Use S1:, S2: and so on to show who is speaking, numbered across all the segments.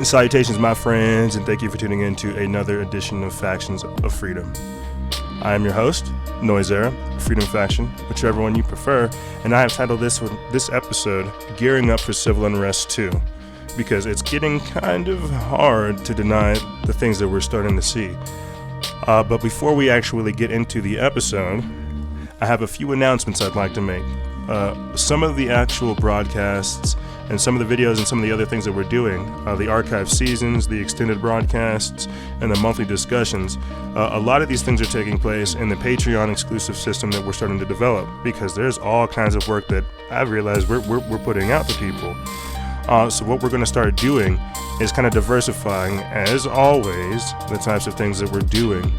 S1: Salutations, my friends, and thank you for tuning in to another edition of Factions of Freedom. I am your host, Noisera, Freedom Faction, whichever one you prefer, and I have titled this episode, Gearing Up for Civil Unrest 2, because it's getting kind of hard to deny the things that we're starting to see. But before we actually get into the episode, I have a few announcements I'd like to make. Some of the actual broadcasts and some of the videos and some of the other things that we're doing, the archive seasons, the extended broadcasts, and the monthly discussions, a lot of these things are taking place in the Patreon exclusive system that we're starting to develop, because there's all kinds of work that I've realized we're putting out to people. So what we're going to start doing is kind of diversifying, as always, the types of things that we're doing.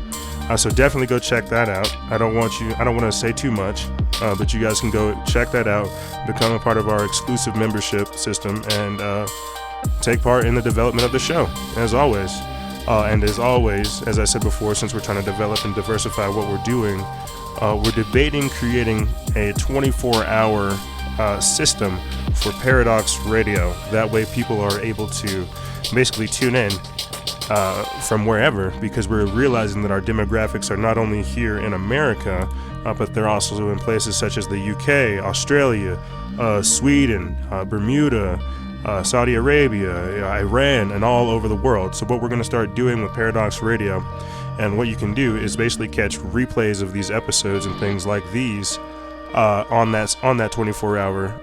S1: So definitely go check that out. I don't want to say too much, but you guys can go check that out, become a part of our exclusive membership system, and take part in the development of the show, as always. And as always, as I said before, since we're trying to develop and diversify what we're doing, we're debating creating a 24-hour system for Paradox Radio. That way people are able to basically tune in from wherever, because we're realizing that our demographics are not only here in America, but they're also in places such as the UK, Australia, Sweden, Bermuda, Saudi Arabia, Iran, and all over the world. So what we're going to start doing with Paradox Radio, and what you can do, is basically catch replays of these episodes and things like these on that 24-hour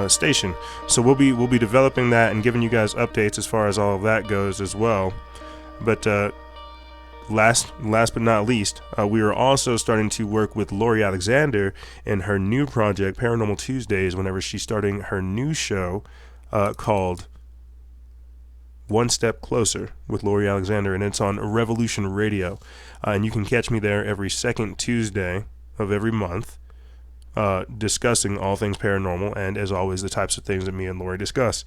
S1: station. So we'll be developing that and giving you guys updates as far as all of that goes as well. But last but not least, we are also starting to work with Lori Alexander in her new project, Paranormal Tuesdays, whenever she's starting her new show called One Step Closer with Lori Alexander, and it's on Revolution Radio. And you can catch me there every second Tuesday of every month, discussing all things paranormal, and as always, the types of things that me and Lori discuss.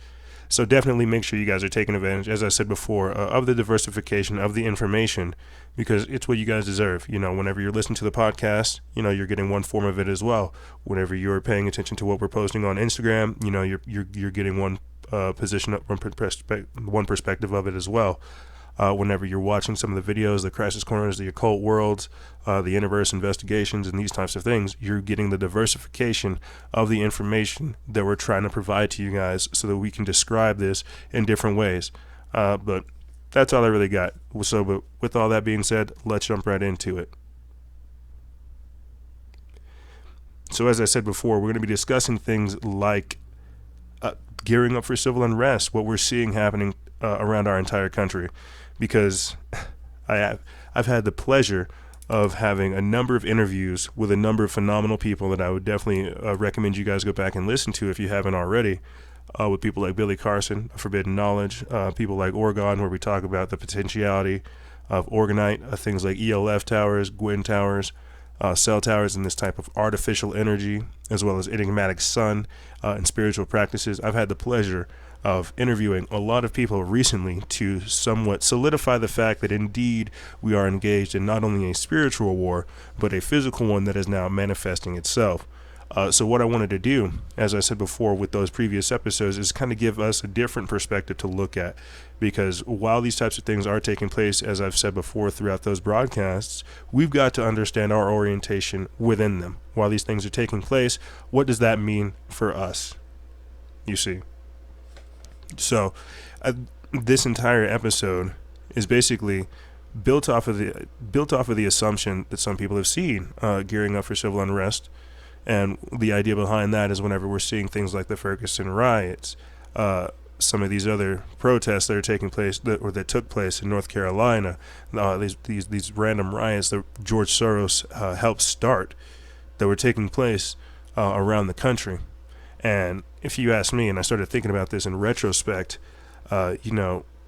S1: So definitely make sure you guys are taking advantage, as I said before, of the diversification of the information, because it's what you guys deserve. You know, whenever you're listening to the podcast, you know, you're getting one form of it as well. Whenever you're paying attention to what we're posting on Instagram, you know, you're getting one one perspective of it as well. Whenever you're watching some of the videos, the Crisis Corners, the Occult Worlds, the Universe Investigations, and these types of things, you're getting the diversification of the information that we're trying to provide to you guys so that we can describe this in different ways. But that's all I really got. So, but with all that being said, let's jump right into it. So as I said before, we're going to be discussing things like gearing up for civil unrest, what we're seeing happening around our entire country. Because I've had the pleasure of having a number of interviews with a number of phenomenal people that I would definitely recommend you guys go back and listen to if you haven't already, with people like Billy Carson, Forbidden Knowledge, people like Orgon, where we talk about the potentiality of orgonite, things like ELF towers, Gwyn towers, cell towers, and this type of artificial energy, as well as enigmatic sun and spiritual practices. I've had the pleasure of interviewing a lot of people recently to somewhat solidify the fact that indeed we are engaged in not only a spiritual war, but a physical one that is now manifesting itself. So what I wanted to do, as I said before with those previous episodes, is kind of give us a different perspective to look at. Because while these types of things are taking place, as I've said before throughout those broadcasts, we've got to understand our orientation within them. While these things are taking place, what does that mean for us? You see. So this entire episode is basically built off of the assumption that some people have seen gearing up for civil unrest. And the idea behind that is whenever we're seeing things like the Ferguson riots, some of these other protests that are taking place that took place in North Carolina, these random riots that George Soros helped start, that were taking place around the country. And if you ask me, and I started thinking about this in retrospect,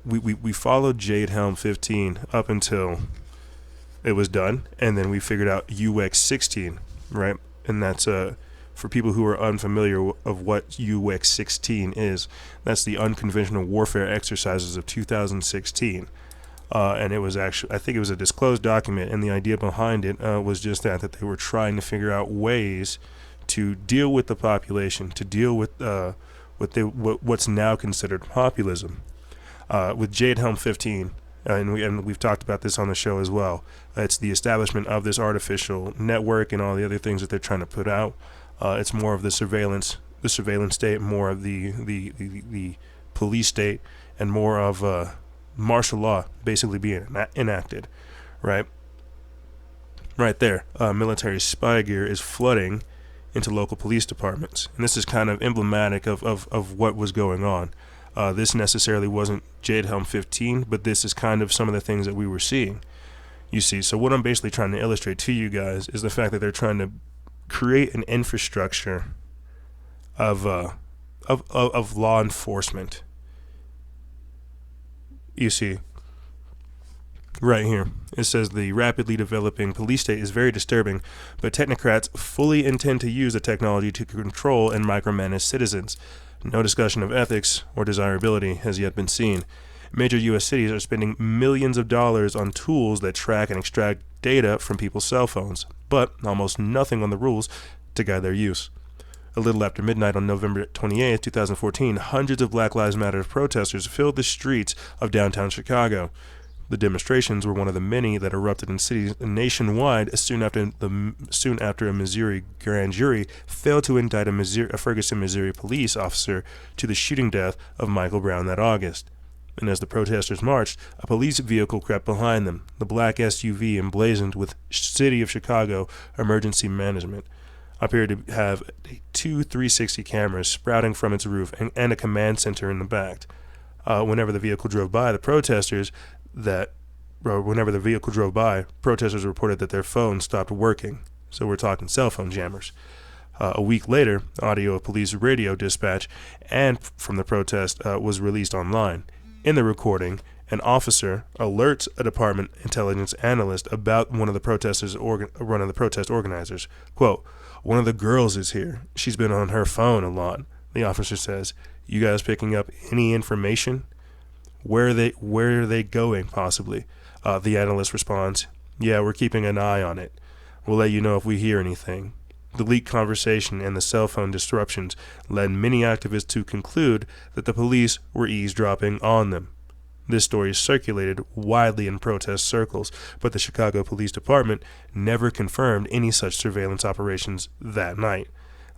S1: we followed Jade Helm 15 up until it was done, and then we figured out UX 16, right? And that's for people who are unfamiliar of what UX 16 is. That's the Unconventional Warfare Exercises of 2016. And it was actually, I think it was a disclosed document, and the idea behind it was just that they were trying to figure out ways to deal with the population, to deal with what's now considered populism. with Jade Helm 15. And we've talked about this on the show as well. It's the establishment of this artificial network and all the other things that they're trying to put out. It's more of the surveillance state, more of the police state, and more of martial law basically being enacted, right? Right there, military spy gear is flooding into local police departments, and this is kind of emblematic of what was going on. This necessarily wasn't Jade Helm 15, but this is kind of some of the things that we were seeing. You see, so what I'm basically trying to illustrate to you guys is the fact that they're trying to create an infrastructure of law enforcement. You see, right here, it says the rapidly developing police state is very disturbing, but technocrats fully intend to use the technology to control and micromanage citizens. No discussion of ethics or desirability has yet been seen. Major U.S. cities are spending millions of dollars on tools that track and extract data from people's cell phones, but almost nothing on the rules to guide their use. A little after midnight on November 28, 2014, hundreds of Black Lives Matter protesters filled the streets of downtown Chicago. The demonstrations were one of the many that erupted in cities nationwide soon after a Missouri grand jury failed to indict a Ferguson, Missouri police officer to the shooting death of Michael Brown that August. And as the protesters marched, a police vehicle crept behind them, the black SUV emblazoned with City of Chicago Emergency Management appeared to have two 360 cameras sprouting from its roof and a command center in the back. Whenever the vehicle drove by, protesters reported that their phones stopped working. So we're talking cell phone jammers. A week later, audio of police radio dispatch and from the protest was released online. In the recording, an officer alerts a department intelligence analyst about one of the protest organizers. Quote, "One of the girls is here. She's been on her phone a lot." The officer says, "You guys picking up any information? Where are they going, possibly?" The analyst responds, "Yeah, we're keeping an eye on it. We'll let you know if we hear anything." The leaked conversation and the cell phone disruptions led many activists to conclude that the police were eavesdropping on them. This story circulated widely in protest circles, but the Chicago Police Department never confirmed any such surveillance operations that night.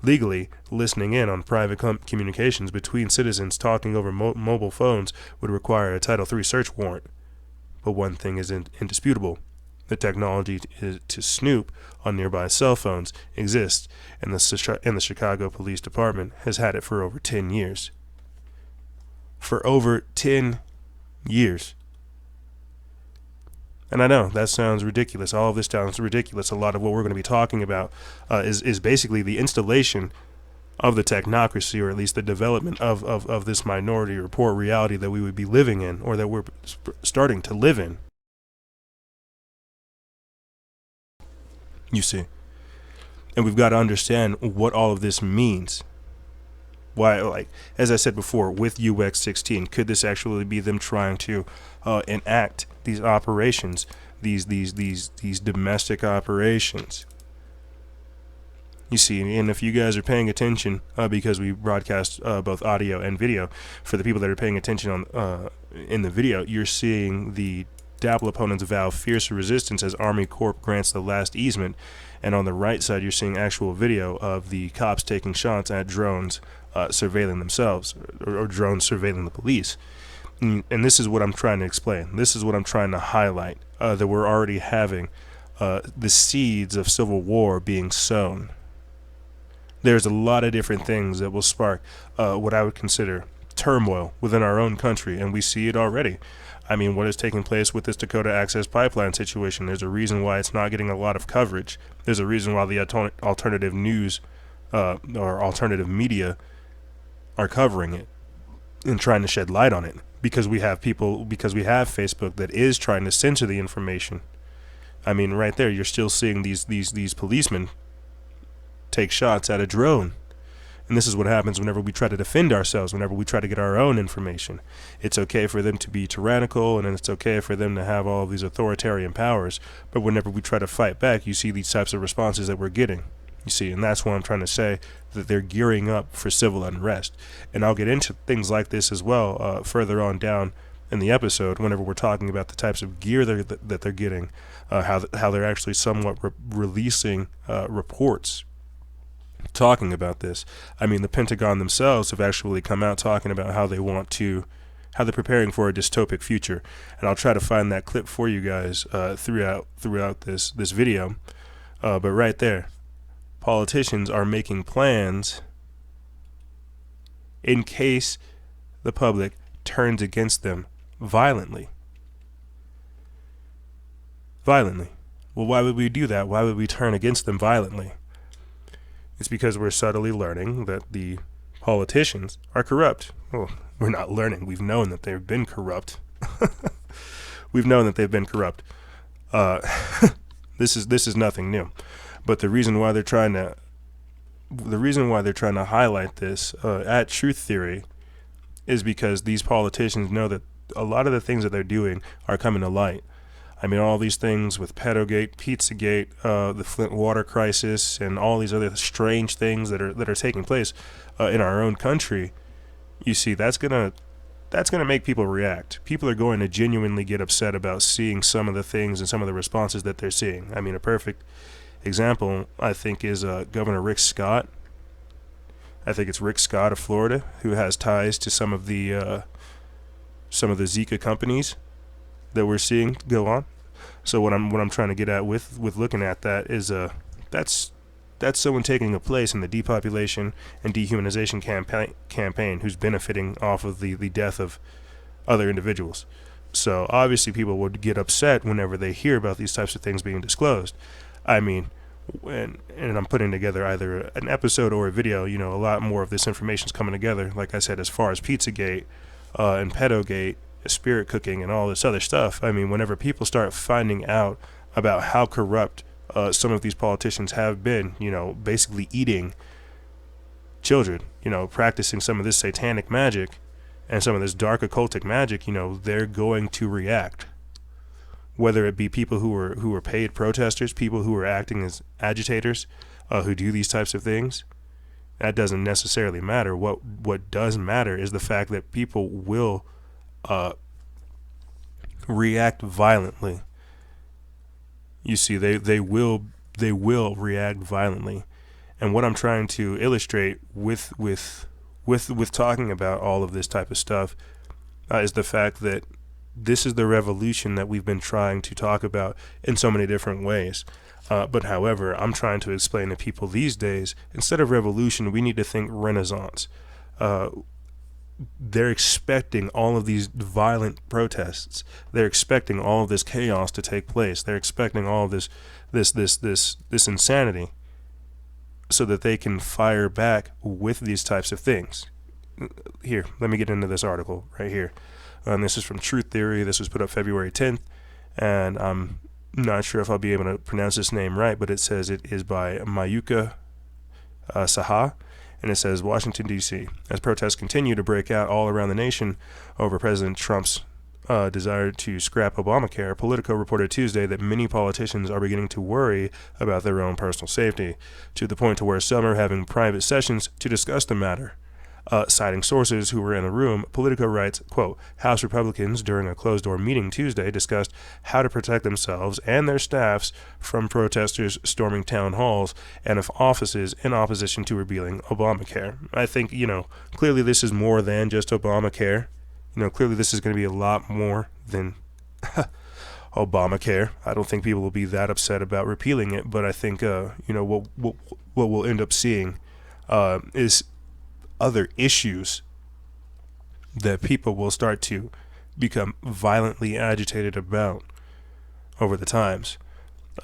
S1: Legally, listening in on private communications between citizens talking over mobile phones would require a Title III search warrant. But one thing is indisputable. The technology to snoop on nearby cell phones exists, and the Chicago Police Department has had it for over 10 years. For over 10 years. And I know that sounds ridiculous. All of this sounds ridiculous. A lot of what we're going to be talking about is basically the installation of the technocracy, or at least the development of this Minority Report reality that we would be living in, or that we're starting to live in. You see. And we've got to understand what all of this means. Why, like, as I said before, with UX16, could this actually be them trying to enact these operations, these domestic operations? You see, and if you guys are paying attention, because we broadcast both audio and video, for the people that are paying attention in the video, you're seeing the Dapple opponents vow fierce resistance as Army Corp grants the last easement, and on the right side you're seeing actual video of the cops taking shots at drones surveilling themselves, or drones surveilling the police. And this is what I'm trying to explain. This is what I'm trying to highlight, that we're already having the seeds of civil war being sown. There's a lot of different things that will spark what I would consider turmoil within our own country, and we see it already. I mean, what is taking place with this Dakota Access Pipeline situation? There's a reason why it's not getting a lot of coverage. There's a reason why the alternative news or alternative media are covering it and trying to shed light on it, because we have Facebook that is trying to censor the information. I mean, right there, you're still seeing these policemen take shots at a drone. And this is what happens whenever we try to defend ourselves, whenever we try to get our own information. It's okay for them to be tyrannical, and it's okay for them to have all of these authoritarian powers, but whenever we try to fight back, you see these types of responses that we're getting. You see, and that's why I'm trying to say that they're gearing up for civil unrest. And I'll get into things like this as well further on down in the episode whenever we're talking about the types of gear that they're getting, how they're actually somewhat releasing reports talking about this. I mean, the Pentagon themselves have actually come out talking about how they're preparing for a dystopic future, and I'll try to find that clip for you guys throughout this video. But right there, politicians are making plans in case the public turns against them violently. Well, why would we do that? Why would we turn against them violently? It's because we're subtly learning that the politicians are corrupt. Well, we're not learning. We've known that they've been corrupt. This is nothing new. But the reason why they're trying to highlight this at Truth Theory is because these politicians know that a lot of the things that they're doing are coming to light. I mean, all these things with Pedogate, Pizzagate, the Flint water crisis, and all these other strange things that are taking place in our own country. You see, that's gonna make people react. People are going to genuinely get upset about seeing some of the things and some of the responses that they're seeing. I mean, a perfect example, I think, is Governor Rick Scott. I think it's Rick Scott of Florida, who has ties to some of the Zika companies that we're seeing go on. So what I'm trying to get at with looking at that is that's someone taking a place in the depopulation and dehumanization campaign who's benefiting off of the death of other individuals. So obviously people would get upset whenever they hear about these types of things being disclosed. I mean, and I'm putting together either an episode or a video, you know, a lot more of this information's coming together. Like I said, as far as Pizzagate and Pedogate, spirit cooking, and all this other stuff. I mean, whenever people start finding out about how corrupt some of these politicians have been, you know, basically eating children, you know, practicing some of this satanic magic and some of this dark occultic magic, you know, they're going to react. Whether it be people who are paid protesters, people who are acting as agitators, who do these types of things, that doesn't necessarily matter. What does matter is the fact that people will react violently. You see, they will react violently, and what I'm trying to illustrate with talking about all of this type of stuff is the fact that this is the revolution that we've been trying to talk about in so many different ways. But however, I'm trying to explain to people these days, instead of revolution, we need to think Renaissance. They're expecting all of these violent protests. They're expecting all of this chaos to take place. They're expecting all of this insanity so that they can fire back with these types of things. Here, let me get into this article right here. This is from Truth Theory. This was put up February 10th, and I'm not sure if I'll be able to pronounce this name right, but it says it is by Mayuka Saha. And it says, Washington, D.C. As protests continue to break out all around the nation over President Trump's desire to scrap Obamacare, Politico reported Tuesday that many politicians are beginning to worry about their own personal safety, to the point to where some are having private sessions to discuss the matter. Citing sources who were in the room, Politico writes, quote, House Republicans during a closed-door meeting Tuesday discussed how to protect themselves and their staffs from protesters storming town halls and of offices in opposition to repealing Obamacare. I think, you know, clearly this is more than just Obamacare. You know, clearly this is going to be a lot more than Obamacare. I don't think people will be that upset about repealing it, but I think, you know, what we'll end up seeing is other issues that people will start to become violently agitated about over the times.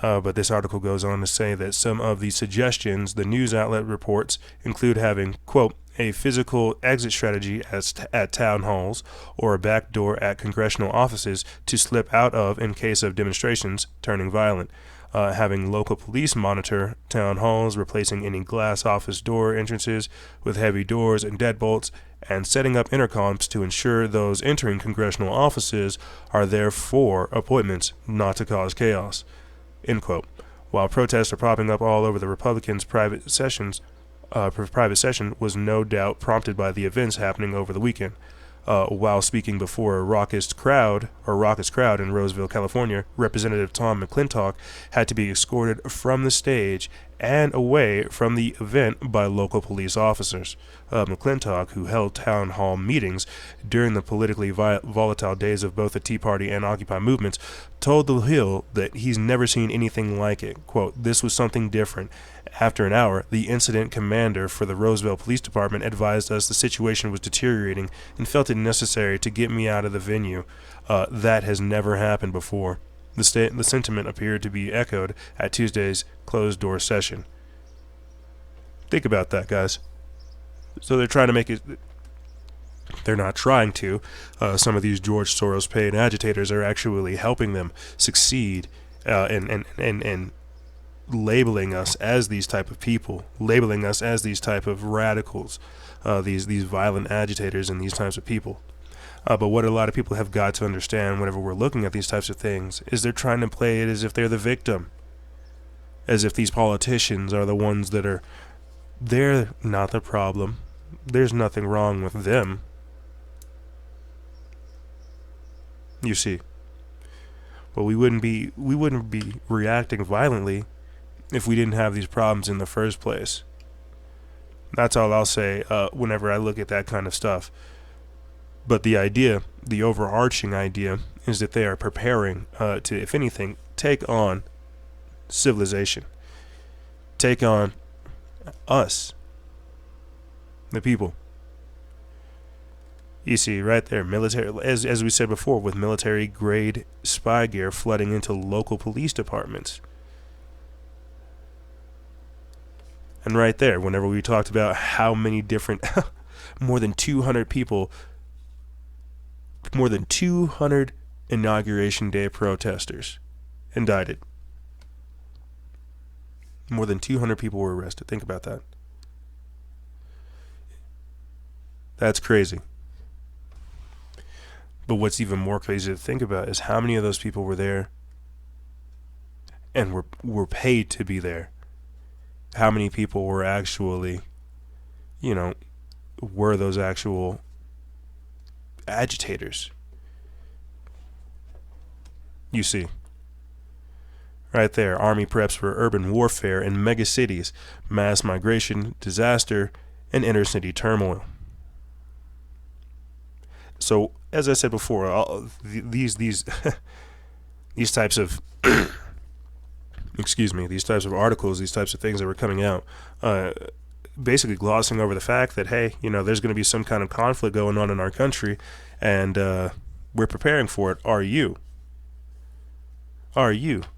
S1: But this article goes on to say that some of the suggestions the news outlet reports include having, quote, a physical exit strategy at town halls or a back door at congressional offices to slip out of in case of demonstrations turning violent. Having local police monitor town halls, replacing any glass office door entrances with heavy doors and deadbolts, and setting up intercoms to ensure those entering congressional offices are there for appointments, not to cause chaos. End quote. While protests are popping up all over, the Republicans' private session was no doubt prompted by the events happening over the weekend. while speaking before a raucous crowd in Roseville, California. Representative Tom McClintock had to be escorted from the stage and away from the event by local police officers. McClintock, who held town hall meetings during the politically volatile days of both the Tea Party and Occupy movements, told The Hill that he's never seen anything like it. Quote, "This was something different." After an hour, the incident commander for the Roseville Police Department advised us the situation was deteriorating and felt it necessary to get me out of the venue. That has never happened before. The sentiment appeared to be echoed at Tuesday's closed-door session. Think about that, guys. So they're trying to make it... They're not trying to. Some of these George Soros-paid agitators are actually helping them succeed and labeling us as these type of people, labeling us as these type of radicals, these violent agitators and these types of people. But what a lot of people have got to understand whenever we're looking at these types of things is they're trying to play it as if they're the victim, as if these politicians are the ones that are... They're not the problem. There's nothing wrong with them. You see. But we wouldn't be reacting violently if we didn't have these problems in the first place. That's all I'll say whenever I look at that kind of stuff. But the idea, the overarching idea, is that they are preparing to, if anything, take on civilization. Take on us, the people. You see, right there, military, as we said before, with military-grade spy gear flooding into local police departments. And right there, whenever we talked about how many different, more than 200 people, more than 200 Inauguration Day protesters indicted. More than 200 people were arrested. Think about that. That's crazy. But what's even more crazy to think about is how many of those people were there and were paid to be there. How many people were actually, were those actual agitators? You see. Right there, Army preps for urban warfare in megacities, mass migration, disaster, and intercity turmoil. So, as I said before, these these types of these types of articles, these types of things that were coming out, basically glossing over the fact that, hey, there's going to be some kind of conflict going on in our country, and we're preparing for it. Are you?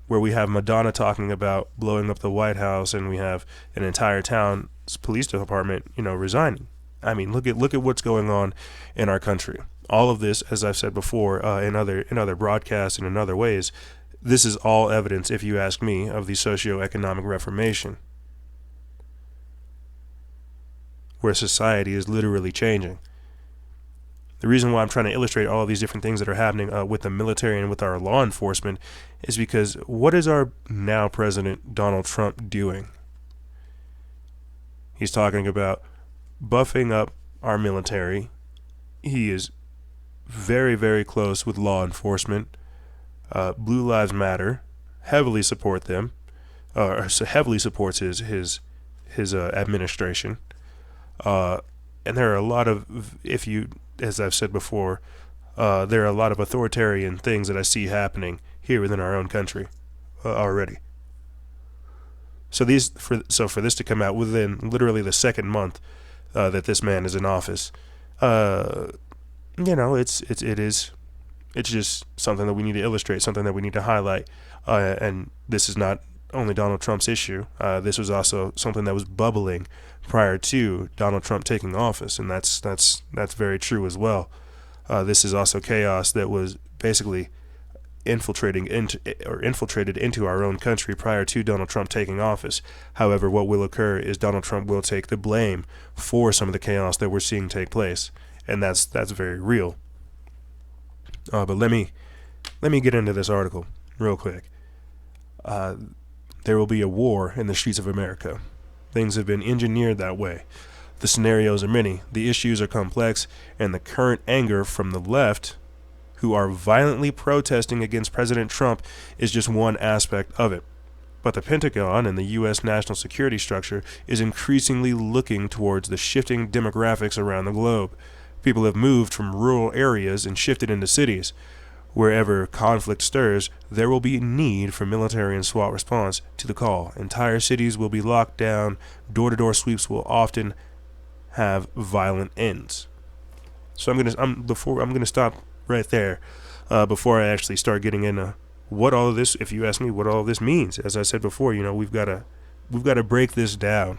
S1: Where we have Madonna talking about blowing up the White House, and we have an entire town's police department, resigning. I mean, look at what's going on in our country. All of this, as I've said before, in other broadcasts and in other ways, this is all evidence, if you ask me, of the socio-economic reformation, where society is literally changing. The reason why I'm trying to illustrate all of these different things that are happening with the military and with our law enforcement is because what is our now president Donald Trump doing? He's talking about buffing up our military. He is very, very close with law enforcement. Blue Lives Matter, heavily support them, heavily supports his administration. And there are a lot of, as I've said before, there are a lot of authoritarian things that I see happening here within our own country already. So for this to come out within literally the second month that this man is in office, it's just something that we need to illustrate, something that we need to highlight. And this is not only Donald Trump's issue. This was also something that was bubbling prior to Donald Trump taking office, and that's very true as well. This is also chaos that was basically infiltrated into our own country prior to Donald Trump taking office. However, what will occur is Donald Trump will take the blame for some of the chaos that we're seeing take place, and that's very real. But let me get into this article real quick. There will be a war in the streets of America. Things have been engineered that way. The scenarios are many, the issues are complex, and the current anger from the left, who are violently protesting against President Trump, is just one aspect of it. But the Pentagon and the U.S. national security structure is increasingly looking towards the shifting demographics around the globe. People have moved from rural areas and shifted into cities. Wherever conflict stirs, there will be need for military and SWAT response to the call. Entire cities will be locked down. Door-to-door sweeps will often have violent ends. So I'm gonna stop right there before I actually start getting into what all of this. If you ask me what all of this means, as I said before, we've got to break this down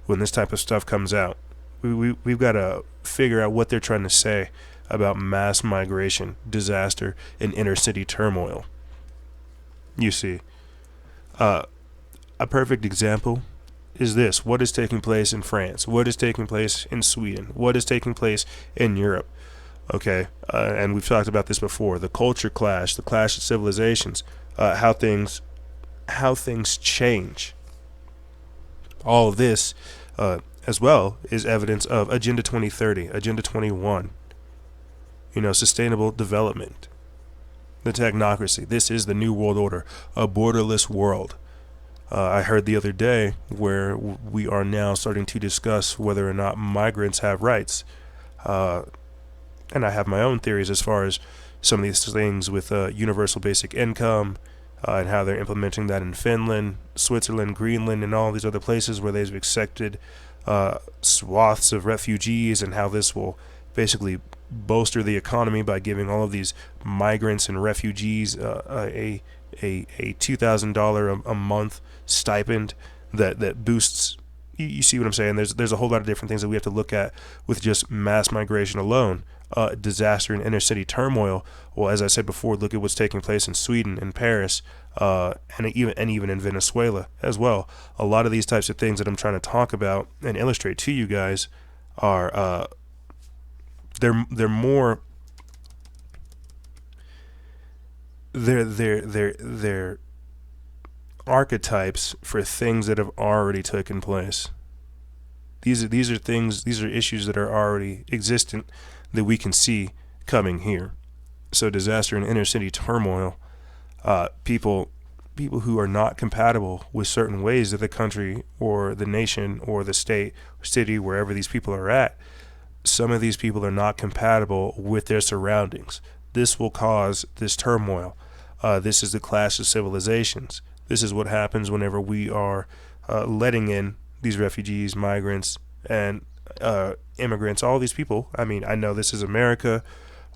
S1: when this type of stuff comes out. We've got to figure out what they're trying to say about mass migration, disaster, and inner city turmoil. You see, a perfect example is this: what is taking place in France? What is taking place in Sweden? What is taking place in Europe? Okay, and we've talked about this before: the culture clash, the clash of civilizations, how things change. All of this, as well, is evidence of Agenda 2030, Agenda 21. Sustainable development, the technocracy. This is the new world order, a borderless world. I heard the other day where we are now starting to discuss whether or not migrants have rights. And I have my own theories as far as some of these things with universal basic income and how they're implementing that in Finland, Switzerland, Greenland, and all these other places where they've accepted swaths of refugees, and how this will basically bolster the economy by giving all of these migrants and refugees a $2,000 a month stipend that boosts. You see what I'm saying? There's a whole lot of different things that we have to look at with just mass migration alone. Disaster and inner city turmoil. Well, as I said before, look at what's taking place in Sweden and Paris, and even in Venezuela as well. A lot of these types of things that I'm trying to talk about and illustrate to you guys are they're more they're archetypes for things that have already taken place. These are issues that are already existent that we can see coming here. So disaster and inner city turmoil, people who are not compatible with certain ways that the country or the nation or the state or city, wherever these people are at, some of these people are not compatible with their surroundings. This will cause this turmoil. This is the clash of civilizations. This is what happens whenever we are letting in these refugees, migrants, and immigrants, all these people. I mean, I know this is America.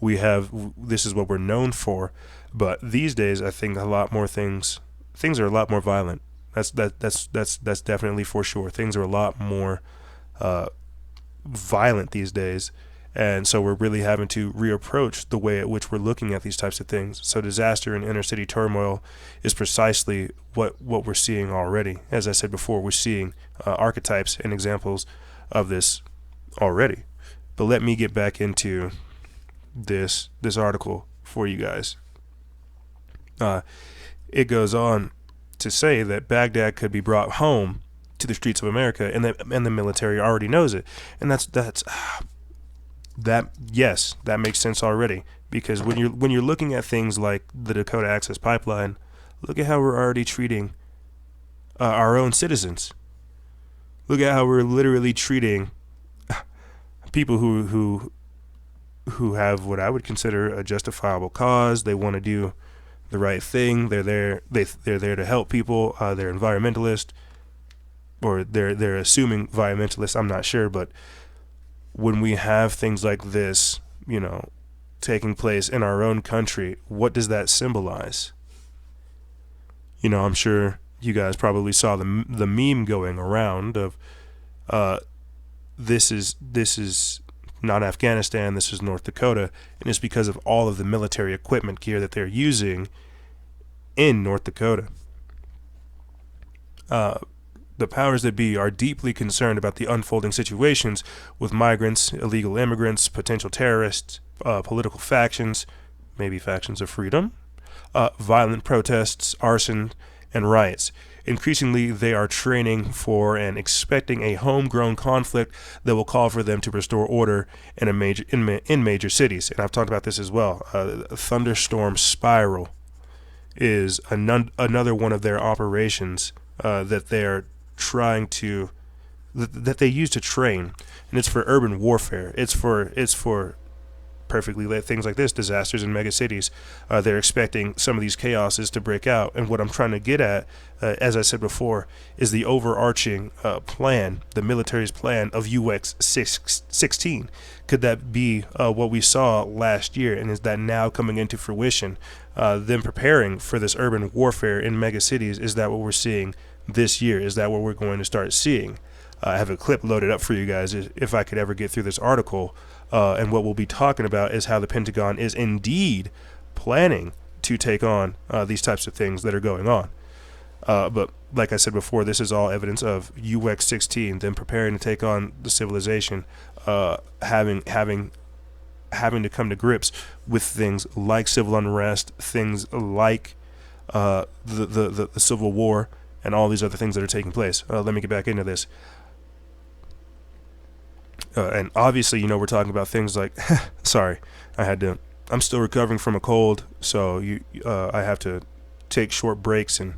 S1: This is what we're known for. But these days, I think things are a lot more violent. That's definitely for sure. Things are a lot more violent these days. And so we're really having to reapproach the way at which we're looking at these types of things. So disaster and inner city turmoil is precisely what we're seeing already. As I said before, we're seeing archetypes and examples of this already. But let me get back into this article for you guys. It goes on to say that Baghdad could be brought home to the streets of America, and the military already knows it. And that makes sense already, because when you're looking at things like the Dakota Access Pipeline, look at how we're already treating our own citizens. Look at how we're literally treating people who have what I would consider a justifiable cause. They want to do the right thing. They're there to help people. They're environmentalists, or they're assuming environmentalists. I'm not sure, but when we have things like this, taking place in our own country, what does that symbolize? I'm sure you guys probably saw the meme going around of this is not Afghanistan, this is North Dakota, and it's because of all of the military equipment gear that they're using in North Dakota. The powers that be are deeply concerned about the unfolding situations with migrants, illegal immigrants, potential terrorists, political factions, maybe factions of freedom, violent protests, arson, and riots. Increasingly, they are training for and expecting a homegrown conflict that will call for them to restore order in major cities. And I've talked about this as well. Thunderstorm Spiral is another one of their operations that they are trying to that they use to train, and it's for urban warfare. It's for perfectly lit things like this, disasters in mega cities. They're expecting some of these chaoses to break out, and what I'm trying to get at, as I said before, is the overarching plan, the military's plan of UX 16. Could that be what we saw last year, and is that now coming into fruition? Them preparing for this urban warfare in mega cities, is that what we're seeing this year? Is that what we're going to start seeing? I have a clip loaded up for you guys if I could ever get through this article. And what we'll be talking about is how the Pentagon is indeed planning to take on these types of things that are going on. But like I said before, this is all evidence of UX 16, them preparing to take on the civilization, having to come to grips with things like civil unrest, things like the Civil War, and all these other things that are taking place. Let me get back into this. And obviously, we're talking about things like, sorry, I'm still recovering from a cold, so I have to take short breaks and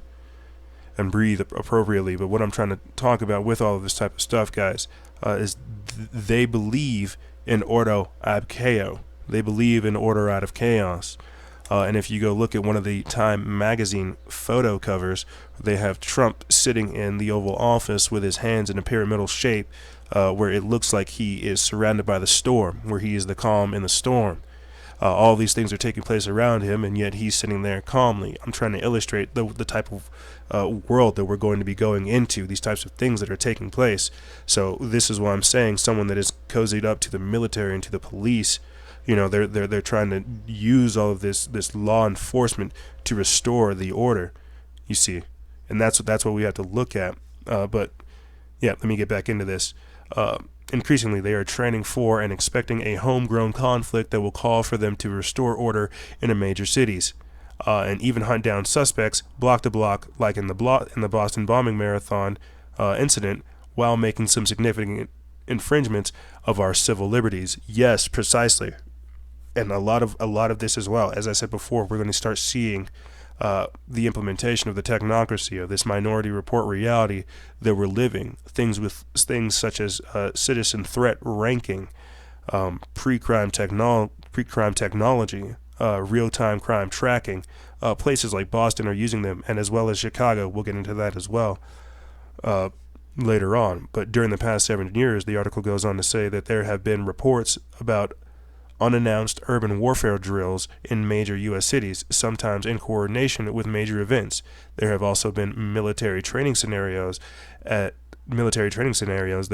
S1: breathe appropriately. But what I'm trying to talk about with all of this type of stuff, guys, is they believe in ordo ab chaos. They believe in order out of chaos. And if you go look at one of the Time magazine photo covers, they have Trump sitting in the Oval Office with his hands in a pyramidal shape, where it looks like he is surrounded by the storm, where he is the calm in the storm. All these things are taking place around him, and yet he's sitting there calmly. I'm trying to illustrate the type of world that we're going to be going into, these types of things that are taking place. So this is why I'm saying someone that is cozied up to the military and to the police, they're trying to use all of this law enforcement to restore the order, you see. And that's what we have to look at. But yeah, let me get back into this. Increasingly, they are training for and expecting a homegrown conflict that will call for them to restore order in major cities, and even hunt down suspects block to block, like in the Boston bombing marathon incident, while making some significant infringements of our civil liberties. Yes, precisely. And a lot of this as well. As I said before, we're going to start seeing the implementation of the technocracy, of this minority report reality that we're living. Things such as citizen threat ranking, pre-crime technology, real-time crime tracking. Places like Boston are using them, and as well as Chicago. We'll get into that as well later on. But during the past 7 years, the article goes on to say that there have been reports about unannounced urban warfare drills in major U.S. cities, sometimes in coordination with major events. There have also been military training scenarios that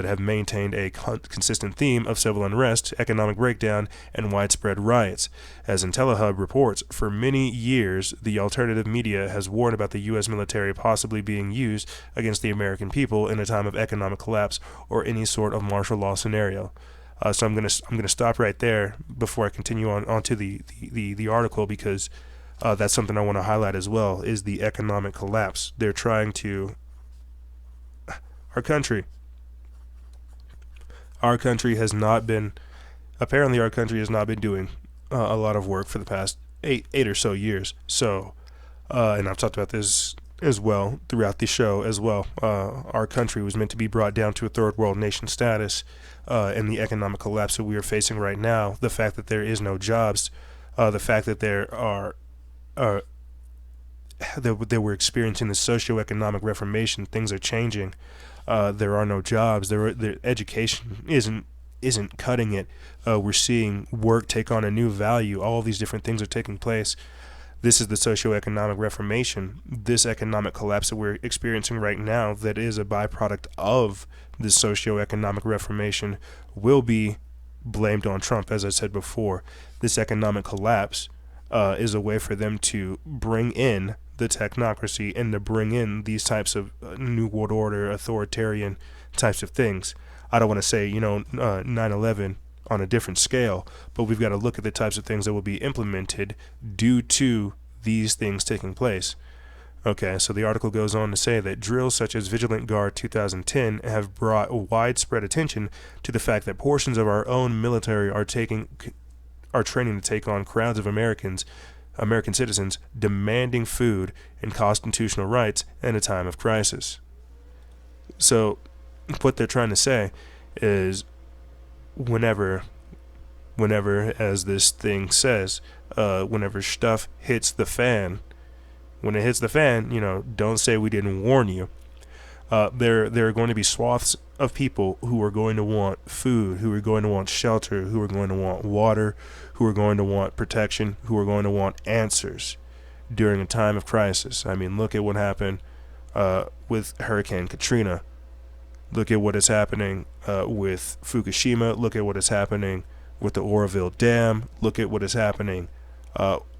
S1: have maintained a consistent theme of civil unrest, economic breakdown, and widespread riots. As IntelliHub reports, for many years, the alternative media has warned about the U.S. military possibly being used against the American people in a time of economic collapse or any sort of martial law scenario. So I'm gonna stop right there before I continue on to the article, because that's something I want to highlight as well, is the economic collapse. They're trying to our country has not been doing a lot of work for the past eight or so years. So and I've talked about this as well throughout the show as well. Our country was meant to be brought down to a third world nation status, and the economic collapse that we are facing right now, the fact that there is no jobs, the fact that that we're experiencing the socioeconomic reformation, things are changing. There are no jobs. The education isn't cutting it. We're seeing work take on a new value. All of these different things are taking place. This is the socioeconomic reformation, this economic collapse that we're experiencing right now, that is a byproduct of this socioeconomic reformation, will be blamed on Trump, as I said before. This economic collapse is a way for them to bring in the technocracy and to bring in these types of New World Order, authoritarian types of things. I don't want to say, 9/11 on a different scale, but we've got to look at the types of things that will be implemented due to these things taking place. Okay, so the article goes on to say that drills such as Vigilant Guard 2010 have brought widespread attention to the fact that portions of our own military are training to take on crowds of American citizens demanding food and constitutional rights in a time of crisis. So what they're trying to say is whenever, as this thing says, whenever stuff hits the fan, when it hits the fan, don't say we didn't warn you. There are going to be swaths of people who are going to want food, who are going to want shelter, who are going to want water, who are going to want protection, who are going to want answers during a time of crisis. I mean, look at what happened with Hurricane Katrina. Look at what is happening with Fukushima. Look at what is happening with the Oroville Dam. Look at what is happening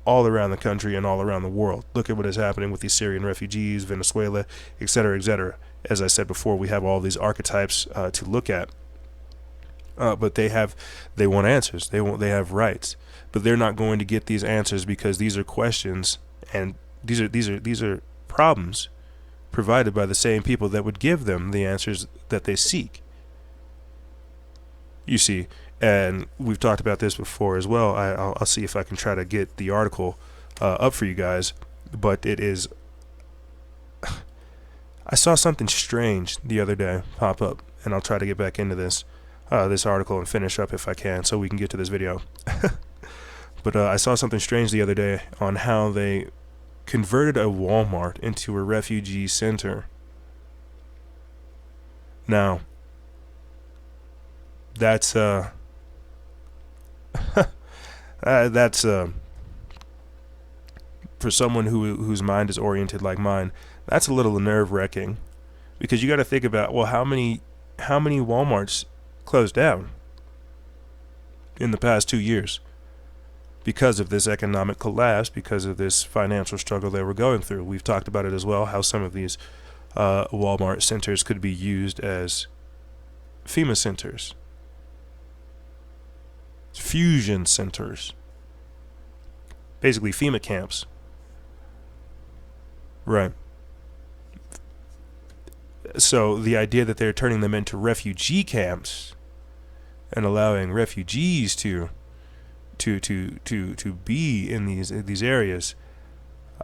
S1: all around the country and all around the world. Look at what is happening with these Syrian refugees, Venezuela, etc., etc. As I said before, we have all these archetypes to look at, but they want answers. They have rights, but they're not going to get these answers because these are questions and these are problems provided by the same people that would give them the answers that they seek. You see. And we've talked about this before as well. I'll see if I can try to get the article up for you guys. But it is... I saw something strange the other day pop up, and I'll try to get back into this article and finish up if I can so we can get to this video. But I saw something strange the other day on how they converted a Walmart into a refugee center. Now, that's for someone whose mind is oriented like mine, that's a little nerve-wracking, because you got to think about, well, how many Walmarts closed down in the past 2 years because of this economic collapse, because of this financial struggle they were going through. We've talked about it as well, how some of these Walmart centers could be used as FEMA centers, fusion centers, basically FEMA camps. Right. So the idea that they're turning them into refugee camps and allowing refugees to be in these areas,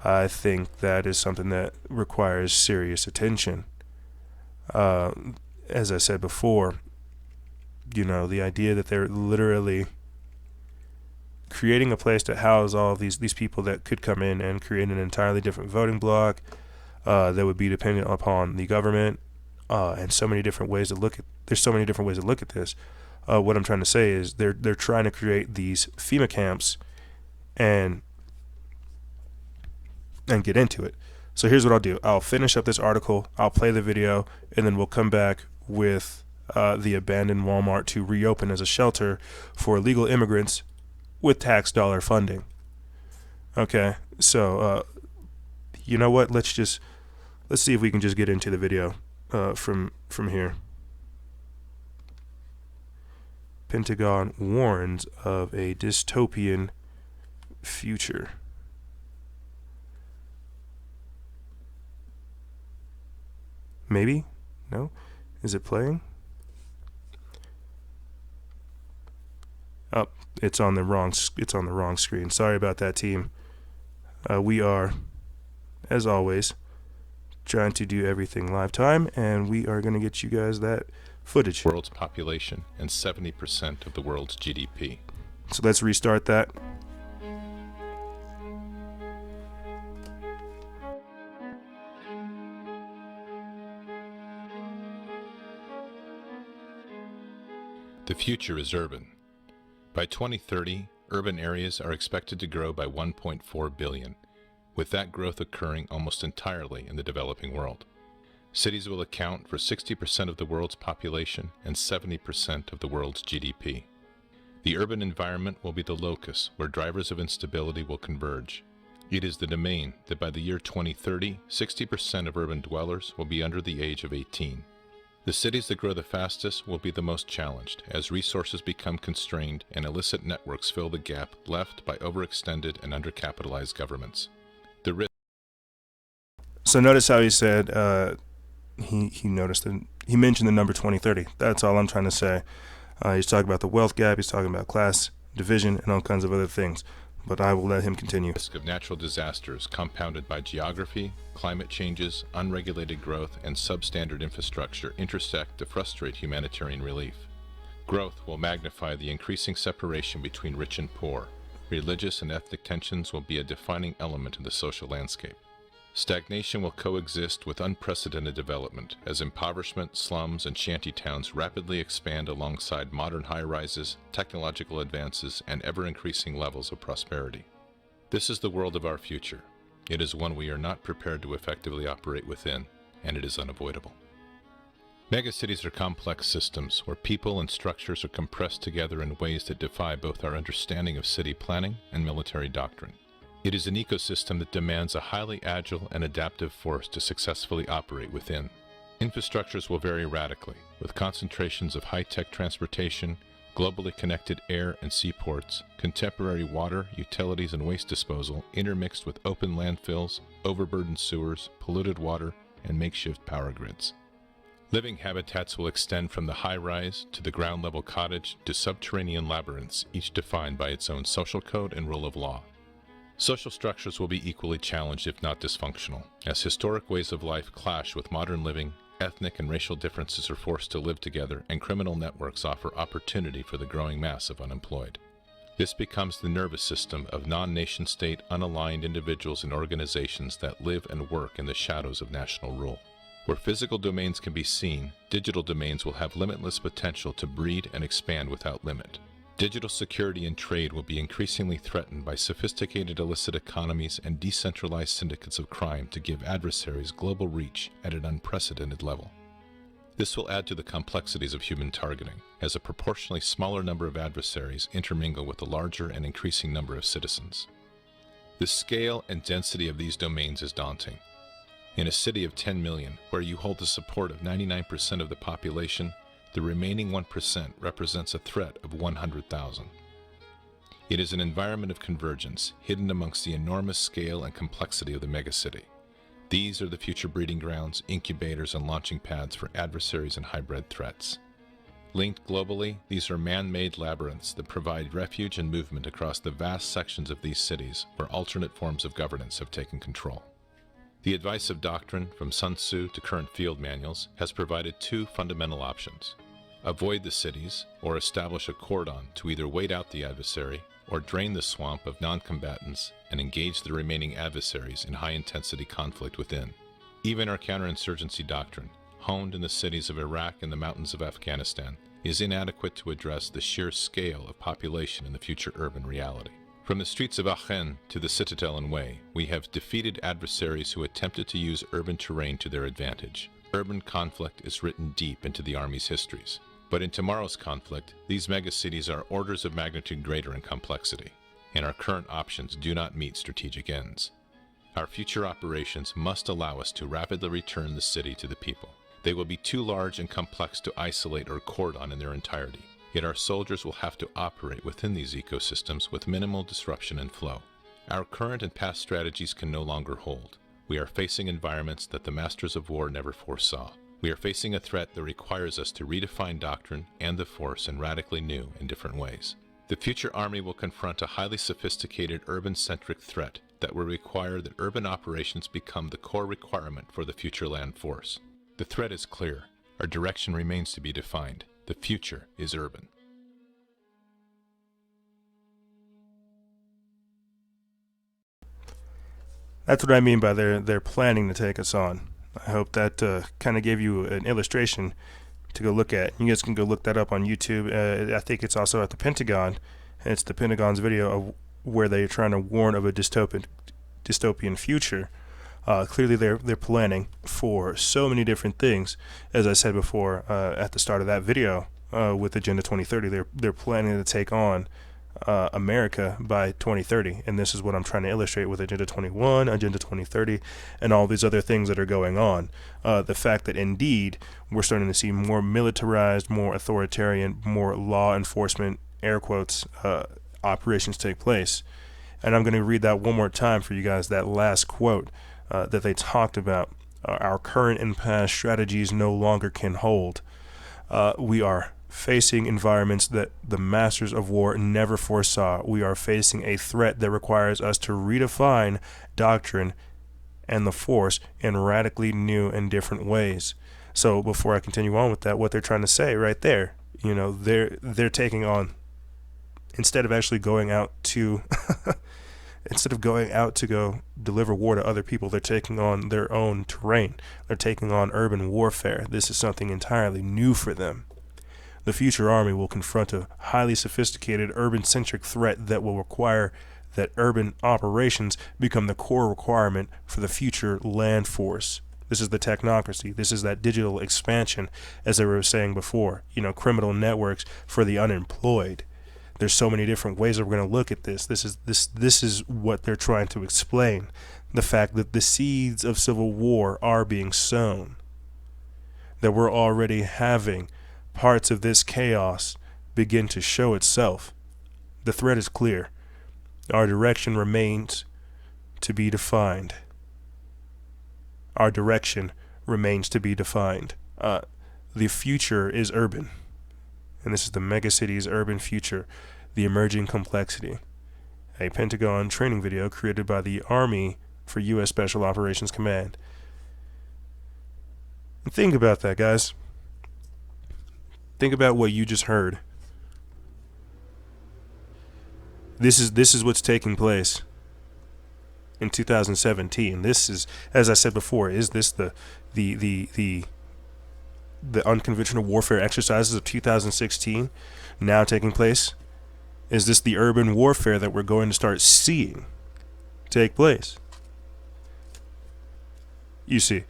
S1: I think that is something that requires serious attention. As I said before, the idea that they're literally creating a place to house all these people that could come in and create an entirely different voting bloc that would be dependent upon the government, and so many different ways to look at. There's so many different ways to look at this. What I'm trying to say is they're trying to create these FEMA camps and get into it. So here's what I'll do. I'll finish up this article. I'll play the video, and then we'll come back with the abandoned Walmart to reopen as a shelter for illegal immigrants with tax dollar funding. Okay, so you know what? Let's see if we can just get into the video from here. Pentagon warns of a dystopian future. Maybe? No? Is it playing? Oh, it's on the wrong screen. Sorry about that, team. We are, as always, trying to do everything live time, and we are going to get you guys that footage.
S2: World's population and 70% of the world's GDP.
S1: So let's restart that.
S2: The future is urban. By 2030, urban areas are expected to grow by 1.4 billion, with that growth occurring almost entirely in the developing world. Cities will account for 60% of the world's population and 70% of the world's GDP. The urban environment will be the locus where drivers of instability will converge. It is the domain that by the year 2030, 60% of urban dwellers will be under the age of 18. The cities that grow the fastest will be the most challenged as resources become constrained and illicit networks fill the gap left by overextended and undercapitalized governments.
S1: So notice how he said he noticed that he mentioned the number 2030. That's all I'm trying to say. He's talking about the wealth gap. He's talking about class division and all kinds of other things. But I will let him continue.
S2: Risk of natural disasters compounded by geography, climate changes, unregulated growth, and substandard infrastructure intersect to frustrate humanitarian relief. Growth will magnify the increasing separation between rich and poor. Religious and ethnic tensions will be a defining element in the social landscape. Stagnation will coexist with unprecedented development as impoverishment, slums, and shantytowns rapidly expand alongside modern high-rises, technological advances, and ever-increasing levels of prosperity. This is the world of our future. It is one we are not prepared to effectively operate within, and it is unavoidable. Megacities are complex systems where people and structures are compressed together in ways that defy both our understanding of city planning and military doctrine. It is an ecosystem that demands a highly agile and adaptive force to successfully operate within. Infrastructures will vary radically, with concentrations of high-tech transportation, globally connected air and seaports, contemporary water, utilities, and waste disposal intermixed with open landfills, overburdened sewers, polluted water, and makeshift power grids. Living habitats will extend from the high-rise to the ground-level cottage to subterranean labyrinths, each defined by its own social code and rule of law. Social structures will be equally challenged if not dysfunctional, as historic ways of life clash with modern living, ethnic and racial differences are forced to live together, and criminal networks offer opportunity for the growing mass of unemployed. This becomes the nervous system of non-nation-state, unaligned individuals and organizations that live and work in the shadows of national rule. Where physical domains can be seen, digital domains will have limitless potential to breed and expand without limit. Digital security and trade will be increasingly threatened by sophisticated illicit economies and decentralized syndicates of crime to give adversaries global reach at an unprecedented level. This will add to the complexities of human targeting, as a proportionally smaller number of adversaries intermingle with a larger and increasing number of citizens. The scale and density of these domains is daunting. In a city of 10 million, where you hold the support of 99% of the population, the remaining 1% represents a threat of 100,000. It is an environment of convergence, hidden amongst the enormous scale and complexity of the megacity. These are the future breeding grounds, incubators, and launching pads for adversaries and hybrid threats. Linked globally, these are man-made labyrinths that provide refuge and movement across the vast sections of these cities where alternate forms of governance have taken control. The advice of doctrine, from Sun Tzu to current field manuals, has provided two fundamental options. Avoid the cities, or establish a cordon to either wait out the adversary, or drain the swamp of non-combatants and engage the remaining adversaries in high-intensity conflict within. Even our counterinsurgency doctrine, honed in the cities of Iraq and the mountains of Afghanistan, is inadequate to address the sheer scale of population in the future urban reality. From the streets of Aachen to the citadel and Way, we have defeated adversaries who attempted to use urban terrain to their advantage. Urban conflict is written deep into the Army's histories. But in tomorrow's conflict, these megacities are orders of magnitude greater in complexity, and our current options do not meet strategic ends. Our future operations must allow us to rapidly return the city to the people. They will be too large and complex to isolate or cordon in their entirety. Yet our soldiers will have to operate within these ecosystems with minimal disruption and flow. Our current and past strategies can no longer hold. We are facing environments that the masters of war never foresaw. We are facing a threat that requires us to redefine doctrine and the force in radically new and different ways. The future Army will confront a highly sophisticated urban-centric threat that will require that urban operations become the core requirement for the future land force. The threat is clear. Our direction remains to be defined. The future is urban.
S1: That's what I mean by they're planning to take us on. I hope that kind of gave you an illustration to go look at. You guys can go look that up on YouTube. I think it's also at the Pentagon, and it's the Pentagon's video of where they're trying to warn of a dystopian future. Clearly, they're planning for so many different things. As I said before at the start of that video with Agenda 2030, they're planning to take on America by 2030, and this is what I'm trying to illustrate with Agenda 21, Agenda 2030, and all these other things that are going on. The fact that indeed we're starting to see more militarized, more authoritarian, more law enforcement, air quotes, operations take place. And I'm going to read that one more time for you guys, that last quote that they talked about. Our current and past strategies no longer can hold. We are facing environments that the masters of war never foresaw. We are facing a threat that requires us to redefine doctrine and the force in radically new and different ways. So before I continue on with that, what they're trying to say right there, they're taking on, instead of actually going out to instead of going out to go deliver war to other people, they're taking on their own terrain. They're taking on urban warfare. This is something entirely new for them. The future army will confront a highly sophisticated urban-centric threat that will require that urban operations become the core requirement for the future land force. This is the technocracy. This is that digital expansion, as I was saying before. Criminal networks for the unemployed. There's so many different ways that we're going to look at this. This is what they're trying to explain. The fact that the seeds of civil war are being sown. That we're already having parts of this chaos begin to show itself. The threat is clear. Our direction remains to be defined. Our direction remains to be defined. The future is urban. And this is the megacity's urban future, the emerging complexity. A Pentagon training video created by the Army for U.S. Special Operations Command. And think about that, guys. Think about what you just heard. This is what's taking place in 2017. This is, as I said before, is this the unconventional warfare exercises of 2016 now taking place? Is this the urban warfare that we're going to start seeing take place? You see,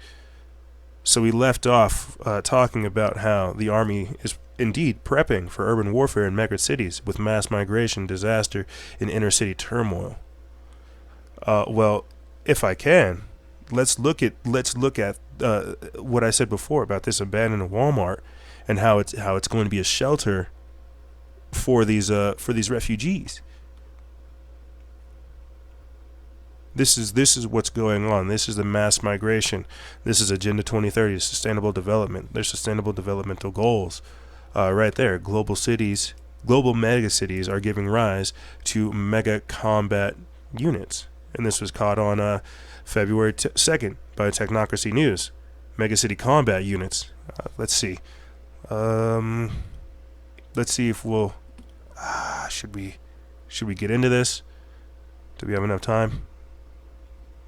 S1: so we left off talking about how the Army is indeed prepping for urban warfare in mega cities with mass migration, disaster, and inner city turmoil. Well, if I can, let's look at what I said before about this abandoned Walmart and how it's going to be a shelter for these refugees. This is what's going on. This is the mass migration. This is Agenda 2030, sustainable development. There's sustainable developmental goals right there. Global mega cities are giving rise to mega combat units. And this was caught on February 2nd by Technocracy News. Megacity combat units. Let's see. Let's see if we'll. Should we get into this? Do we have enough time?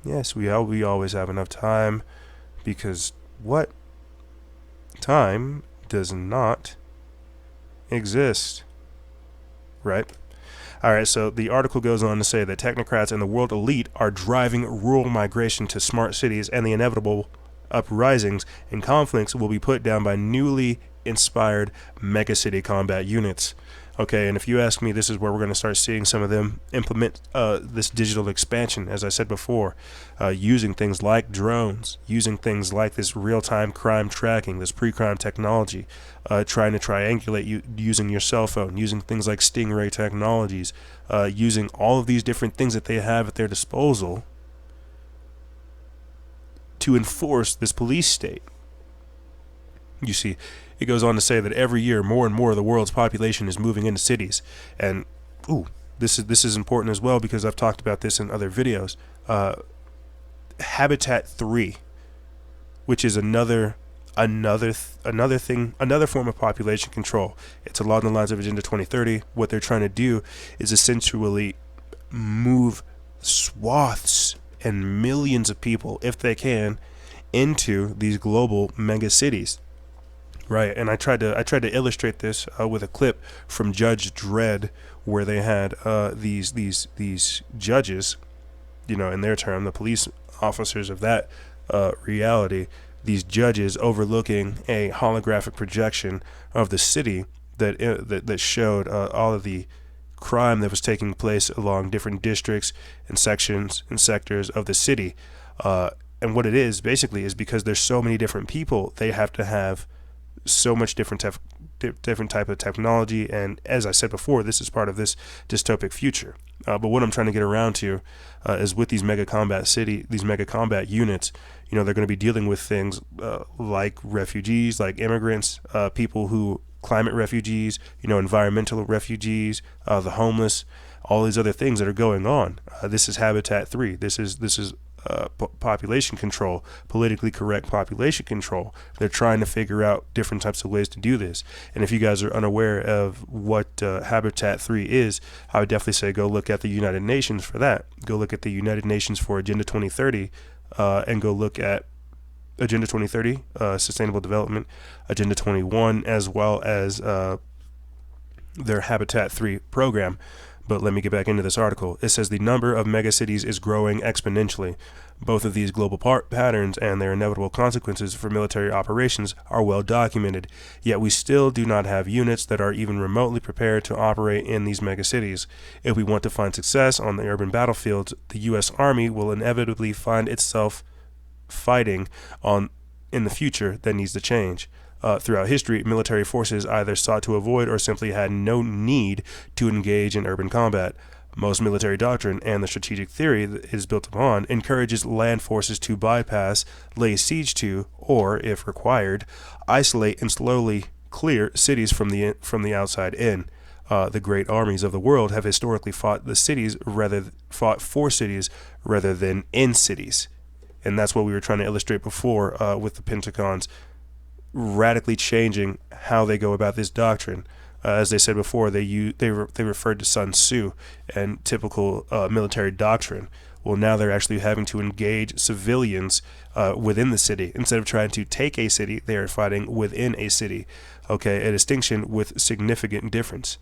S1: Yes, we always have enough time, because what? Time does not exist. Right? Alright, so the article goes on to say that technocrats and the world elite are driving rural migration to smart cities, and the inevitable uprisings and conflicts will be put down by newly inspired megacity combat units. Okay, and if you ask me, this is where we're going to start seeing some of them implement this digital expansion, as I said before, using things like drones, using things like this real-time crime tracking, this pre-crime technology, trying to triangulate you using your cell phone, using things like Stingray technologies, using all of these different things that they have at their disposal to enforce this police state. You see, it goes on to say that every year more and more of the world's population is moving into cities. And this is important as well, because I've talked about this in other videos. Habitat 3, which is another form of population control. It's along the lines of Agenda 2030. What they're trying to do is essentially move swaths and millions of people, if they can, into these global mega cities. Right, and I tried to illustrate this with a clip from Judge Dredd, where they had these judges, in their term, the police officers of that reality, these judges overlooking a holographic projection of the city that showed all of the crime that was taking place along different districts and sections and sectors of the city. And what it is basically is because there's so many different people, they have to have so much different type of technology. And as I said before, this is part of this dystopic future. But what I'm trying to get around to is with these mega combat units, they're going to be dealing with things like refugees, like immigrants, people who climate refugees, environmental refugees, the homeless, all these other things that are going on. This is Habitat 3. This is population control, politically correct population control. They're trying to figure out different types of ways to do this. And if you guys are unaware of what Habitat 3 is, I would definitely say go look at the United Nations for that. Go look at the United Nations for Agenda 2030 and go look at Agenda 2030, Sustainable Development, Agenda 21, as well as their Habitat 3 program. But let me get back into this article. It says the number of megacities is growing exponentially. Both of these global patterns and their inevitable consequences for military operations are well documented, yet we still do not have units that are even remotely prepared to operate in these megacities. If we want to find success on the urban battlefields, the U.S. Army will inevitably find itself fighting in the future that needs to change. Throughout history, military forces either sought to avoid or simply had no need to engage in urban combat. Most military doctrine and the strategic theory that it is built upon encourages land forces to bypass, lay siege to, or, if required, isolate and slowly clear cities from the outside in. The great armies of the world have historically fought for cities rather than in cities. And that's what we were trying to illustrate before with the Pentagon's radically changing how they go about this doctrine. As they said before, they referred to Sun Tzu and typical military doctrine. Well, now they're actually having to engage civilians within the city. Instead of trying to take a city, they are fighting within a city. Okay, a distinction with significant difference.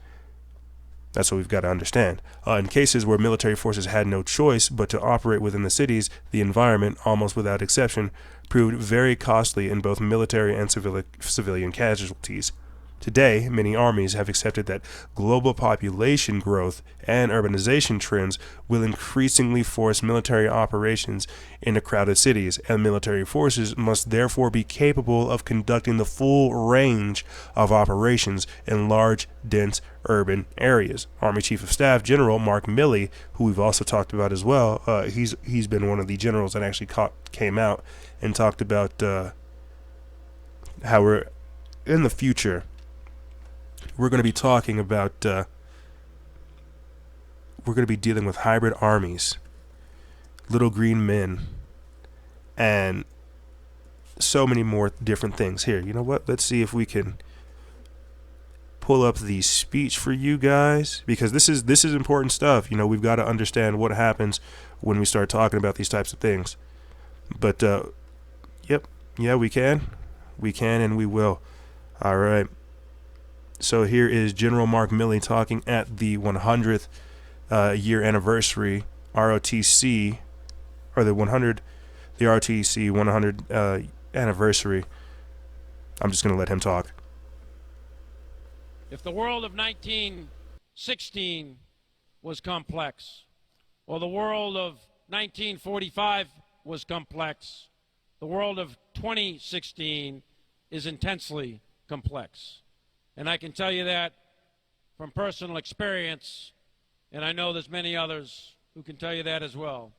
S1: That's what we've got to understand. In cases where military forces had no choice but to operate within the cities, the environment, almost without exception, proved very costly in both military and civilian casualties. Today, many armies have accepted that global population growth and urbanization trends will increasingly force military operations into crowded cities, and military forces must therefore be capable of conducting the full range of operations in large, dense urban areas. Army Chief of Staff General Mark Milley, who we've also talked about as well, he's been one of the generals that actually came out and talked about how we're in the future. We're going to be talking about, we're going to be dealing with hybrid armies, little green men, and so many more different things. Here, you know what? Let's see if we can pull up the speech for you guys, because this is important stuff. We've got to understand what happens when we start talking about these types of things. But, yeah, we can, and we will. All right. So here is General Mark Milley talking at the 100th year anniversary ROTC, or the ROTC 100 anniversary. I'm just going to let him talk.
S3: If the world of 1916 was complex, or the world of 1945 was complex, the world of 2016 is intensely complex. And I can tell you that from personal experience, and I know there's many others who can tell you that as well.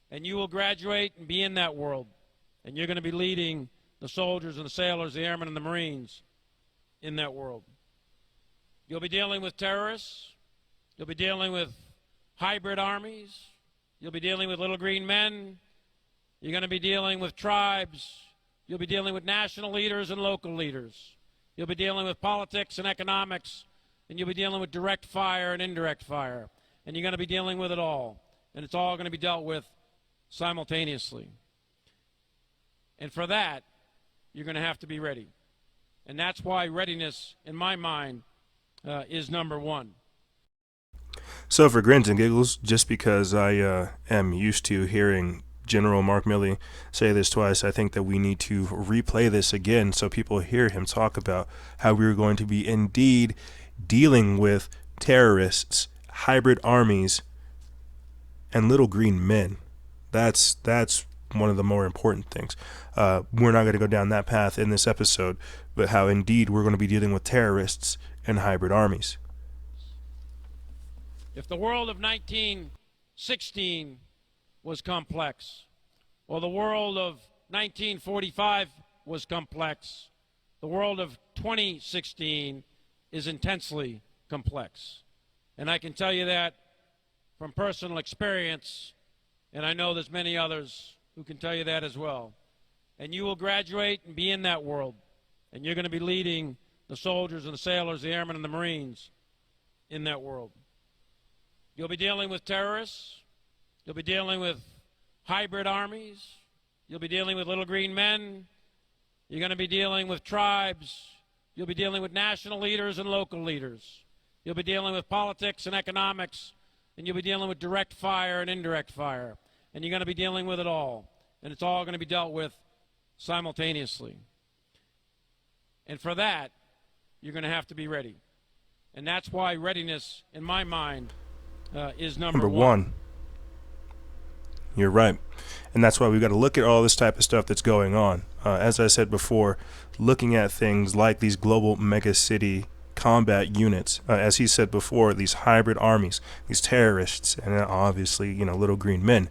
S3: And you will graduate and be in that world, and you're going to be leading the soldiers and the sailors, the airmen and the Marines in that world. You'll be dealing with terrorists. You'll be dealing with hybrid armies. You'll be dealing with little green men. You're going to be dealing with tribes. You'll be dealing with national leaders and local leaders. You'll be dealing with politics and economics, and you'll be dealing with direct fire and indirect fire. And you're going to be dealing with it all. And it's all going to be dealt with simultaneously. And for that, you're going to have to be ready. And that's why readiness, in my mind, is number one.
S1: So for grins and giggles, just because I am used to hearing General Mark Milley say this twice, I think that we need to replay this again so people hear him talk about how we are going to be indeed dealing with terrorists, hybrid armies, and little green men. That's one of the more important things. We're not going to go down that path in this episode, but how indeed we're going to be dealing with terrorists and hybrid armies.
S3: If the world of 1916 was complex, or the world of 1945 was complex, the world of 2016 is intensely complex. And I can tell you that from personal experience, and I know there's many others who can tell you that as well. And you will graduate and be in that world, and you're going to be leading the soldiers and the sailors, the airmen and the Marines in that world. You'll be dealing with terrorists. You'll be dealing with hybrid armies. You'll be dealing with little green men. You're going to be dealing with tribes. You'll be dealing with national leaders and local leaders. You'll be dealing with politics and economics, and you'll be dealing with direct fire and indirect fire. And you're going to be dealing with it all. And it's all going to be dealt with simultaneously. And for that, you're going to have to be ready. And that's why readiness, in my mind, is number one.
S1: You're right. And that's why we've got to look at all this type of stuff that's going on. As I said before, looking at things like these global megacity combat units, as he said before, these hybrid armies, these terrorists, and obviously, little green men.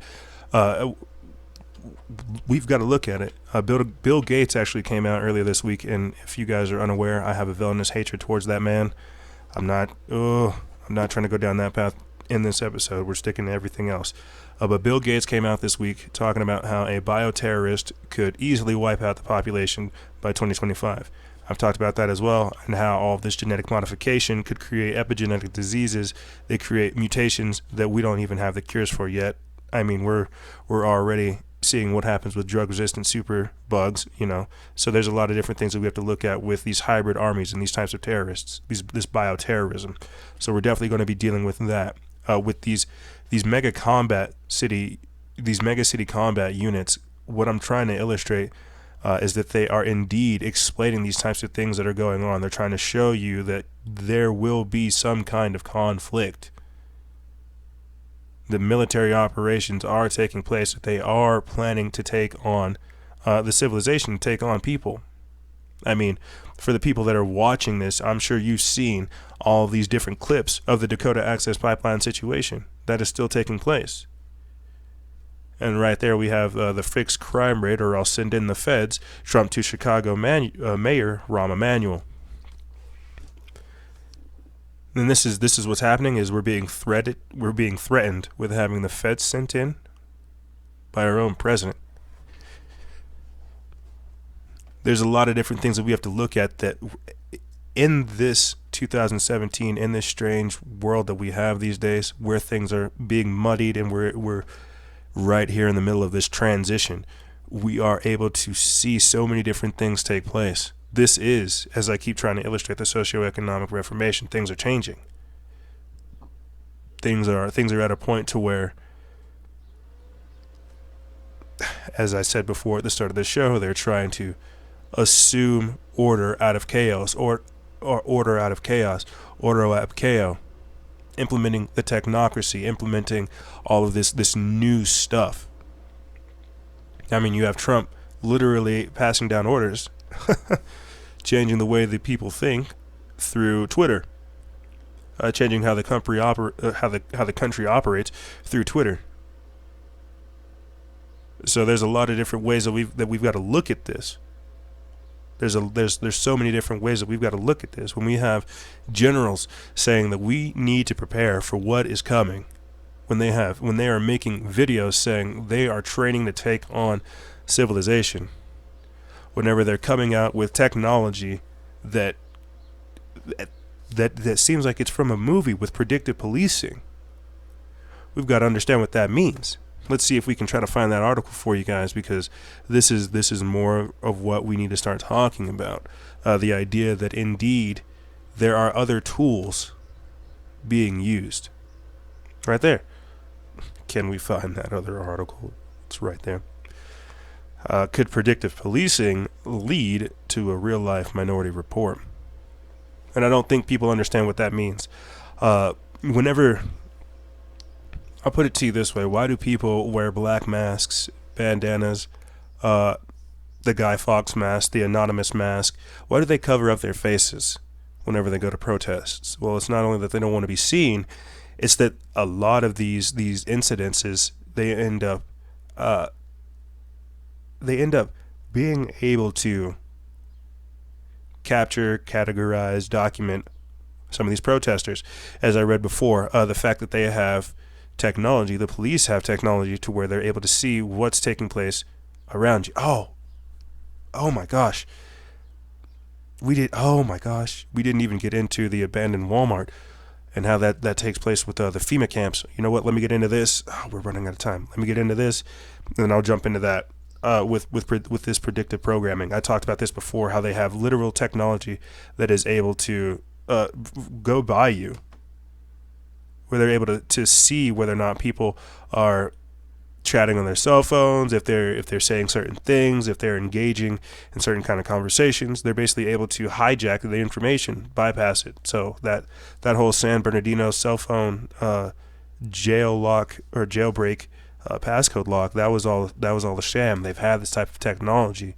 S1: We've got to look at it. Bill Gates actually came out earlier this week, and if you guys are unaware, I have a villainous hatred towards that man. I'm not trying to go down that path in this episode. We're sticking to everything else. But Bill Gates came out this week talking about how a bioterrorist could easily wipe out the population by 2025. I've talked about that as well, and how all of this genetic modification could create epigenetic diseases. They create mutations that we don't even have the cures for yet. I mean, we're already seeing what happens with drug-resistant super bugs, So there's a lot of different things that we have to look at with these hybrid armies and these types of terrorists, this bioterrorism. So we're definitely going to be dealing with that. With these mega city combat units, what I'm trying to illustrate is that they are indeed explaining these types of things that are going on. They're trying to show you that there will be some kind of conflict. The military operations are taking place. They are planning to take on the civilization, take on people. I mean, for the people that are watching this, I'm sure you've seen all these different clips of the Dakota Access Pipeline situation that is still taking place. And right there we have the fixed crime rate, or I'll send in the feds, Trump to Chicago Mayor Rahm Emanuel. And this is what's happening, is we're being threatened with having the feds sent in by our own president. There's a lot of different things that we have to look at that in this 2017, in this strange world that we have these days, where things are being muddied and we're right here in the middle of this transition, we are able to see so many different things take place. This is, as I keep trying to illustrate, the socioeconomic reformation. Things are changing. Things are at a point to where, as I said before at the start of the show, they're trying to assume order out of chaos, or order out of chaos, ordo ab chao, implementing the technocracy, implementing all of this new stuff. I mean, you have Trump literally passing down orders, changing the way that people think through Twitter, changing how the country operates through Twitter. So there's a lot of different ways that we've got to look at this. There's so many different ways that we've got to look at this. When we have generals saying that we need to prepare for what is coming, when they are making videos saying they are training to take on civilization, whenever they're coming out with technology that seems like it's from a movie with predictive policing, we've got to understand what that means. Let's see if we can try to find that article for you guys, because this is more of what we need to start talking about. The idea that indeed there are other tools being used. Right there. Can we find that other article? It's right there. Could predictive policing lead to a real-life Minority Report? And I don't think people understand what that means. Whenever... I'll put it to you this way. Why do people wear black masks, bandanas, the Guy Fawkes mask, the anonymous mask? Why do they cover up their faces whenever they go to protests? Well, it's not only that they don't want to be seen, It's that a lot of these incidences, they end up being able to capture, categorize, document some of these protesters. As I read before, the fact that they have technology, the police have technology to where they're able to see what's taking place around you. Oh my gosh. We didn't even get into the abandoned Walmart and how that takes place with the FEMA camps. You know what? Let me get into this. Oh, we're running out of time. Let me get into this, and then I'll jump into that with this predictive programming. I talked about this before, how they have literal technology that is able to go by you, where they're able to see whether or not people are chatting on their cell phones, if they're saying certain things, if they're engaging in certain kind of conversations. They're basically able to hijack the information, bypass it. So that whole San Bernardino cell phone jail lock or jailbreak passcode lock, that was all a sham. They've had this type of technology.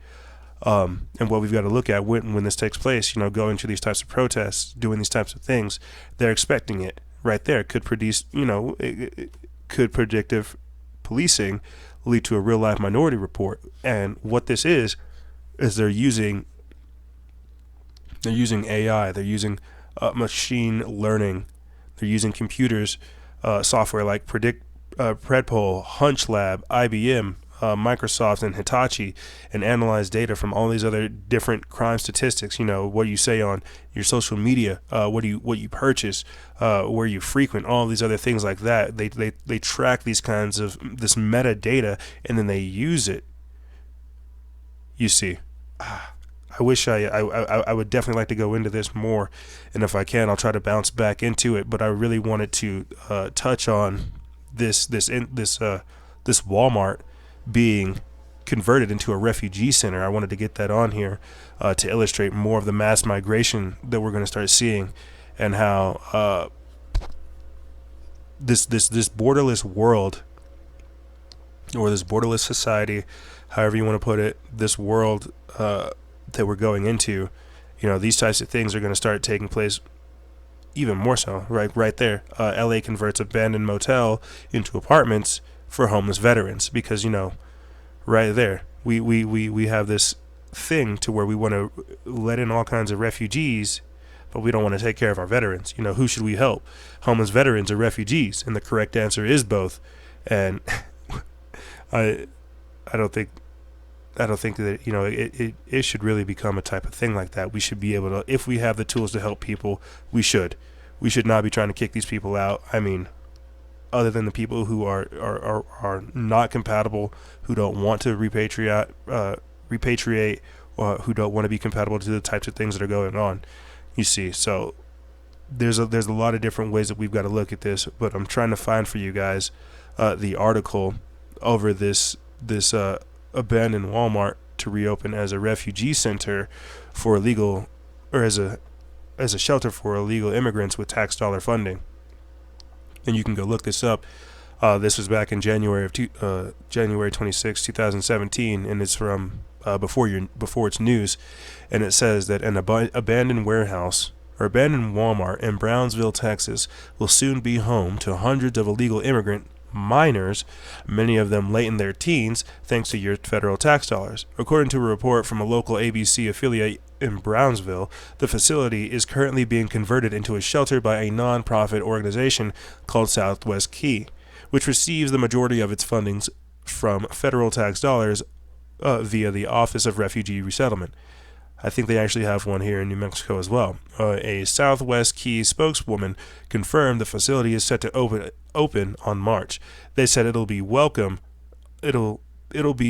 S1: And what we've got to look at when this takes place, going to these types of protests, doing these types of things, they're expecting it right there. Could produce, could predictive policing lead to a real life Minority Report? And what this is they're using AI, they're using machine learning, they're using computers, software like Predpol, HunchLab, IBM, Microsoft, and Hitachi, and analyze data from all these other different crime statistics. What you say on your social media, what you purchase, where you frequent, all these other things like that. They track these kinds of this metadata, and then they use it. You see, I wish I would definitely like to go into this more, and if I can, I'll try to bounce back into it. But I really wanted to touch on this Walmart being converted into a refugee center. I wanted to get that on here to illustrate more of the mass migration that we're going to start seeing, and how this borderless world, or this borderless society, however you want to put it, this world that we're going into, these types of things are going to start taking place even more so. Right there, LA converts abandoned motel into apartments for homeless veterans, because right there we have this thing to where we want to let in all kinds of refugees, but we don't want to take care of our veterans. Who should we help, homeless veterans or refugees? And the correct answer is both. And I don't think that it should really become a type of thing like that. We should be able to, if we have the tools to help people, we should not be trying to kick these people out. I mean, other than the people who are not compatible, who don't want to repatriate, or who don't want to be compatible to the types of things that are going on. You see, so there's a lot of different ways that we've got to look at this, but I'm trying to find for you guys the article over this abandoned Walmart to reopen as a refugee center for illegal, or as a shelter for illegal immigrants with tax dollar funding. And you can go look this up. This was back in January 26, 2017, and it's from before it's news. And it says that an abandoned warehouse or abandoned Walmart in Brownsville, Texas, will soon be home to hundreds of illegal immigrant minors, many of them late in their teens, thanks to your federal tax dollars. According to a report from a local ABC affiliate in Brownsville, the facility is currently being converted into a shelter by a non-profit organization called Southwest Key, which receives the majority of its fundings from federal tax dollars via the Office of Refugee Resettlement. I think they actually have one here in New Mexico as well. A Southwest Key spokeswoman confirmed the facility is set to open on March. They said it'll be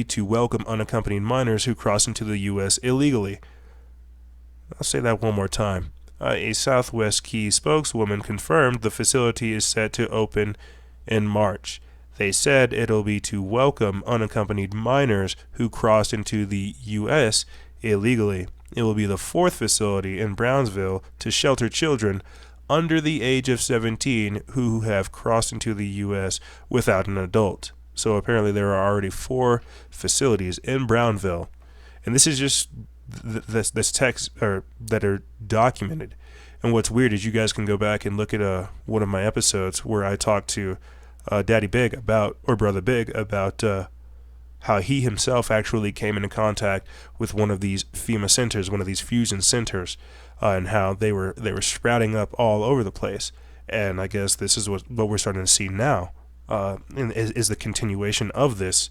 S1: to welcome unaccompanied minors who cross into the U.S. illegally. I'll say that one more time. A Southwest Key spokeswoman confirmed the facility is set to open in March. They said it'll be to welcome unaccompanied minors who crossed into the U.S. illegally. It will be the fourth facility in Brownsville to shelter children under the age of 17 who have crossed into the U.S. without an adult. So apparently there are already 4 facilities in Brownsville, and this is just this text that are documented. And what's weird is you guys can go back and look at one of my episodes where I talked to Daddy Big about, or Brother Big, about how he himself actually came into contact with one of these FEMA centers, one of these fusion centers, and how they were sprouting up all over the place. And I guess this is what we're starting to see now, is the continuation of this.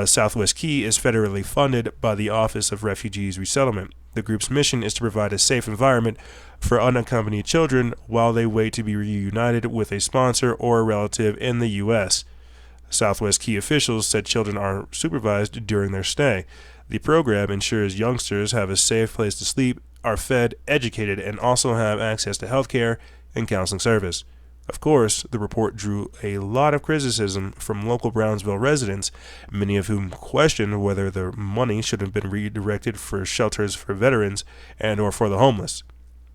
S1: Southwest Key is federally funded by the Office of Refugees Resettlement. The group's mission is to provide a safe environment for unaccompanied children while they wait to be reunited with a sponsor or a relative in the U.S. Southwest Key officials said children are supervised during their stay. The program ensures youngsters have a safe place to sleep, are fed, educated, and also have access to health care and counseling service. Of course, the report drew a lot of criticism from local Brownsville residents, many of whom questioned whether the money should have been redirected for shelters for veterans and or for the homeless.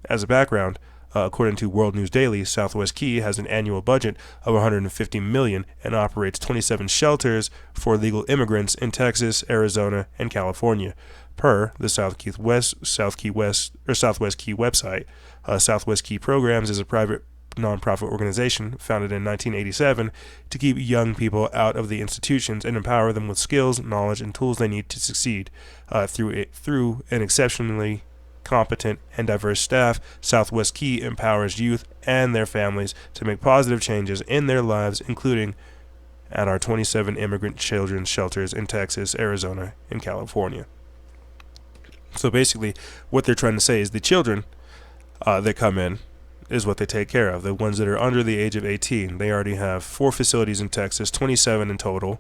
S1: As a background, according to World News Daily, Southwest Key has an annual budget of $150 million and operates 27 shelters for legal immigrants in Texas, Arizona, and California. Per the Southwest Key website, Southwest Key Programs is a private nonprofit organization founded in 1987 to keep young people out of the institutions and empower them with skills, knowledge, and tools they need to succeed. Through an exceptionally competent and diverse staff, Southwest Key empowers youth and their families to make positive changes in their lives, including at our 27 immigrant children's shelters in Texas, Arizona, and California. So basically, what they're trying to say is the children that come in is what they take care of. The ones that are under the age of 18, they already have 4 facilities in Texas, 27 in total.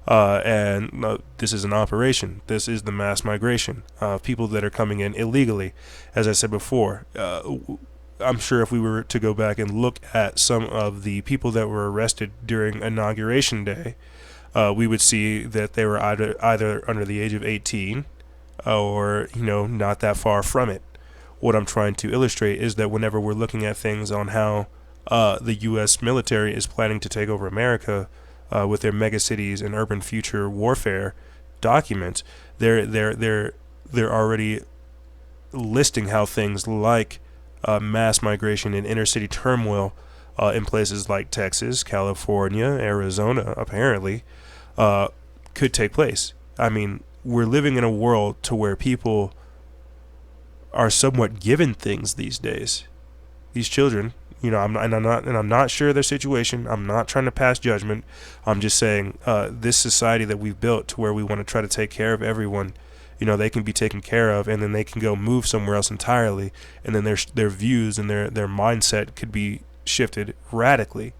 S1: And this is an operation. This is the mass migration of people that are coming in illegally. As I said before, I'm sure if we were to go back and look at some of the people that were arrested during Inauguration Day, we would see that they were either under the age of 18 or, not that far from it. What I'm trying to illustrate is that whenever we're looking at things on how the U.S. military is planning to take over America with their megacities and urban future warfare documents, they're already listing how things like mass migration and inner city turmoil in places like Texas, California, Arizona, apparently, could take place. I mean, we're living in a world to where people are somewhat given things these days. These children, I'm not sure their situation. I'm not trying to pass judgment. I'm just saying this society that we've built to where we want to try to take care of everyone, they can be taken care of, and then they can go move somewhere else entirely, and then their views and their mindset could be shifted radically.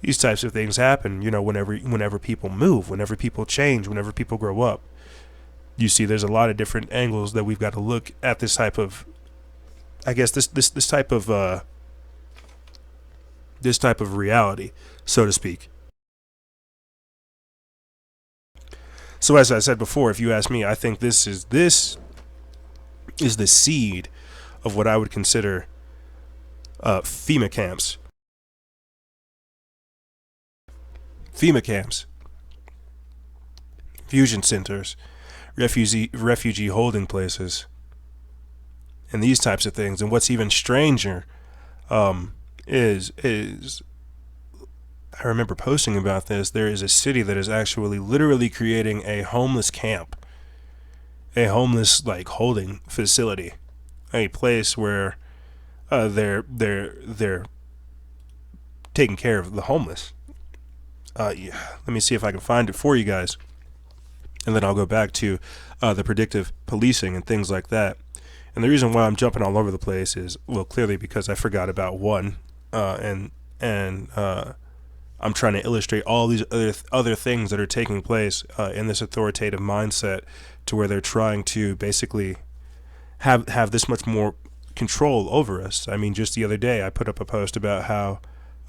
S1: These types of things happen, whenever people move, whenever people change, whenever people grow up. You see, there's a lot of different angles that we've got to look at this type of, I guess, this type of reality, so to speak. So as I said before, if you ask me, I think this is the seed of what I would consider FEMA camps. FEMA camps, fusion centers, refugee holding places, and these types of things. And what's even stranger is I remember posting about this. There is a city that is actually literally creating a homeless camp, a homeless holding facility, a place where they're taking care of the homeless. Let me see if I can find it for you guys. And then I'll go back to the predictive policing and things like that. And the reason why I'm jumping all over the place is, well, clearly because I forgot about one, and I'm trying to illustrate all these other things that are taking place in this authoritative mindset, to where they're trying to basically have this much more control over us. I mean, just the other day I put up a post about how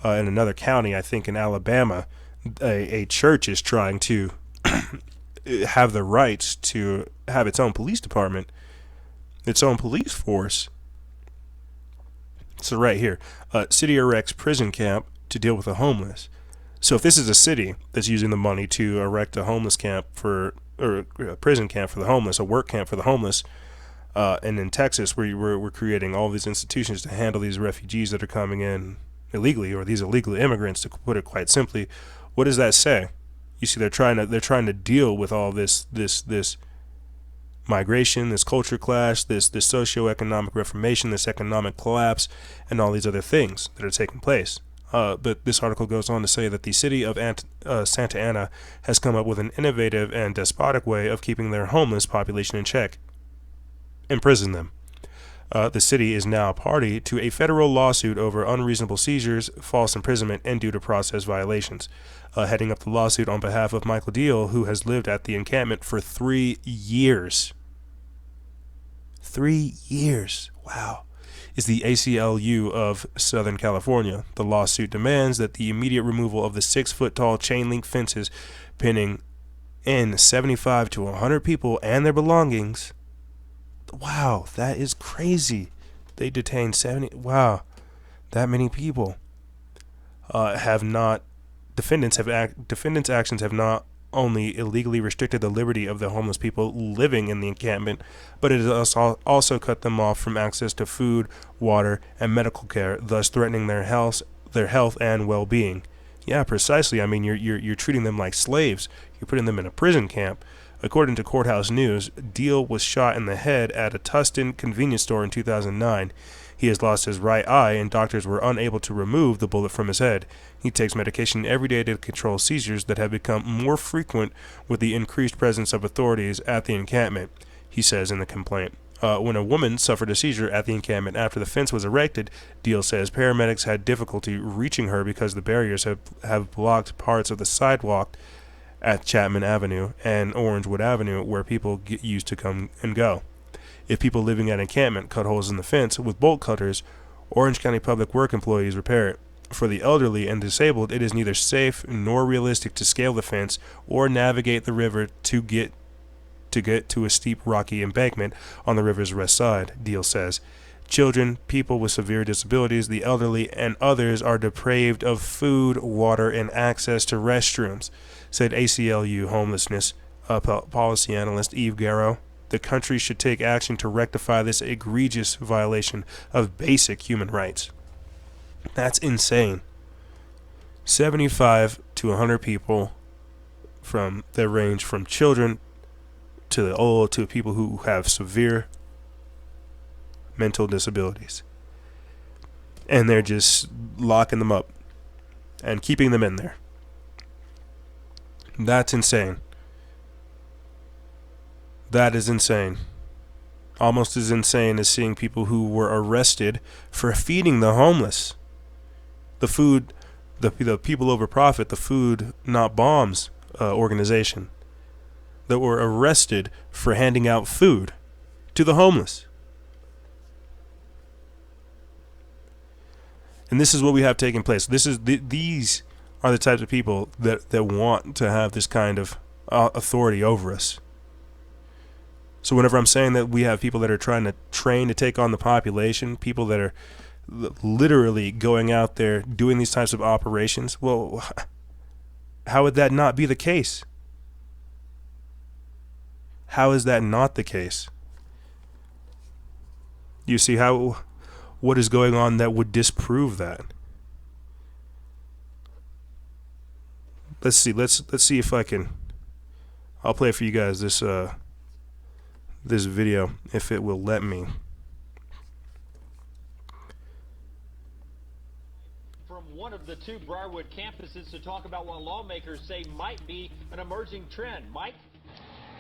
S1: in another county, I think in Alabama, a church is trying to have the rights to have its own police department, its own police force. So right here, city erects prison camp to deal with the homeless. So if this is a city that's using the money to erect a homeless camp or a prison camp for the homeless, a work camp for the homeless, And in Texas, we're creating all these institutions to handle these refugees that are coming in illegally, or these illegal immigrants, to put it quite simply. What does that say? You see, they're trying to deal with all this migration, this culture clash, this socioeconomic reformation, this economic collapse, and all these other things that are taking place. But this article goes on to say that the city of Santa Ana has come up with an innovative and despotic way of keeping their homeless population in check. Imprison them. The city is now a party to a federal lawsuit over unreasonable seizures, false imprisonment, and due to process violations. Heading up the lawsuit on behalf of Michael Deal, who has lived at the encampment for 3 years. 3 years. Wow. Is the ACLU of Southern California. The lawsuit demands that the immediate removal of the 6-foot-tall chain-link fences pinning in 75 to 100 people and their belongings. Wow, that is crazy. They detained 70. Wow, that many people. Defendants' actions have not only illegally restricted the liberty of the homeless people living in the encampment, but it has also cut them off from access to food, water, and medical care, thus threatening their health and well-being. Yeah, precisely. I mean, you're treating them like slaves. You're putting them in a prison camp. According to Courthouse News, Deal was shot in the head at a Tustin convenience store in 2009. He has lost his right eye, and doctors were unable to remove the bullet from his head. He takes medication every day to control seizures that have become more frequent with the increased presence of authorities at the encampment, he says in the complaint. When a woman suffered a seizure at the encampment after the fence was erected, Deal says paramedics had difficulty reaching her because the barriers have blocked parts of the sidewalk at Chapman Avenue and Orangewood Avenue where people get used to come and go. If people living at encampment cut holes in the fence with bolt cutters, Orange County Public Works employees repair it. For the elderly and disabled, it is neither safe nor realistic to scale the fence or navigate the river to get to a steep rocky embankment on the river's west side, Deal says. Children, people with severe disabilities, the elderly, and others are deprived of food, water, and access to restrooms, said ACLU homelessness policy analyst Eve Garrow. The country should take action to rectify this egregious violation of basic human rights. That's insane. 75 to 100 people from that range from children to the old to people who have severe mental disabilities. And they're just locking them up and keeping them in there. That's insane. That is insane. Almost as insane as seeing people who were arrested for feeding the homeless. The People Over Profit, the Food Not Bombs organization, that were arrested for handing out food to the homeless. And this is what we have taking place. These are the types of people that want to have this kind of authority over us. So whenever I'm saying that we have people that are trying to train to take on the population, people that are literally going out there doing these types of operations, well, how would that not be the case? How is that not the case? You see what is going on that would disprove that? Let's see if I can. I'll play for you guys this video if it will let me.
S4: From one of the two Briarwood campuses to talk about what lawmakers say might be an emerging trend. Mike?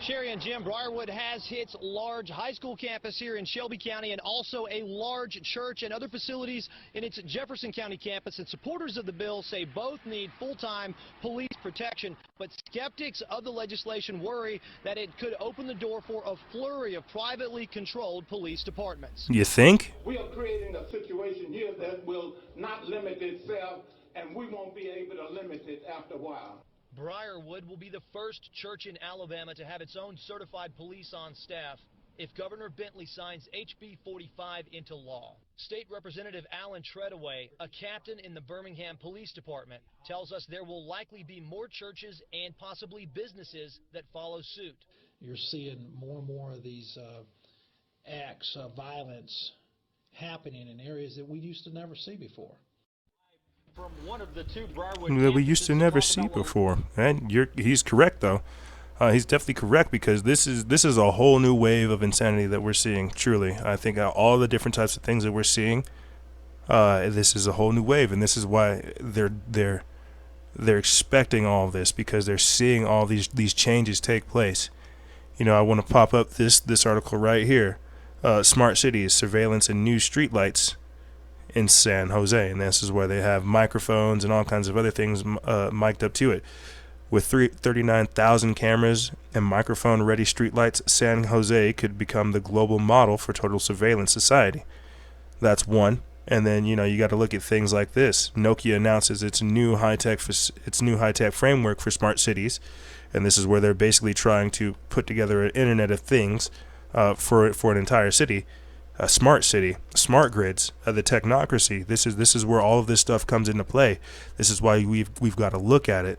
S5: Sherry and Jim, Briarwood has its large high school campus here in Shelby County and also a large church and other facilities in its Jefferson County campus. And supporters of the bill say both need full-time police protection, but skeptics of the legislation worry that it could open the door for a flurry of privately controlled police departments.
S1: You think?
S6: We are creating a situation here that will not limit itself, and we won't be able to limit it after a while.
S5: Briarwood will be the first church in Alabama to have its own certified police on staff if Governor Bentley signs HB 45 into law. State Representative Alan Treadaway, a captain in the Birmingham Police Department, tells us there will likely be more churches and possibly businesses that follow suit.
S7: You're seeing more and more of these acts of violence happening in areas that we used to never see before.
S4: From one of the two Briarwood
S1: That we used to
S4: campuses
S1: never
S4: talk
S1: see
S4: about what-
S1: before. And he's correct though. He's definitely correct, because this is a whole new wave of insanity that we're seeing. Truly, I think all the different types of things that we're seeing, this is a whole new wave, and this is why they're expecting all of this, because they're seeing all these changes take place. You know, I want to pop up this article right here. Smart cities, surveillance, and new streetlights in San Jose, and this is where they have microphones and all kinds of other things mic'd up to it. With 39,000 cameras and microphone-ready streetlights, San Jose could become the global model for total surveillance society. That's one. And then, you know, you got to look at things like this. Nokia announces its new high-tech framework for smart cities, and this is where they're basically trying to put together an Internet of Things for an entire city, a smart city, smart grids, the technocracy. This is where all of this stuff comes into play. This is why we've got to look at it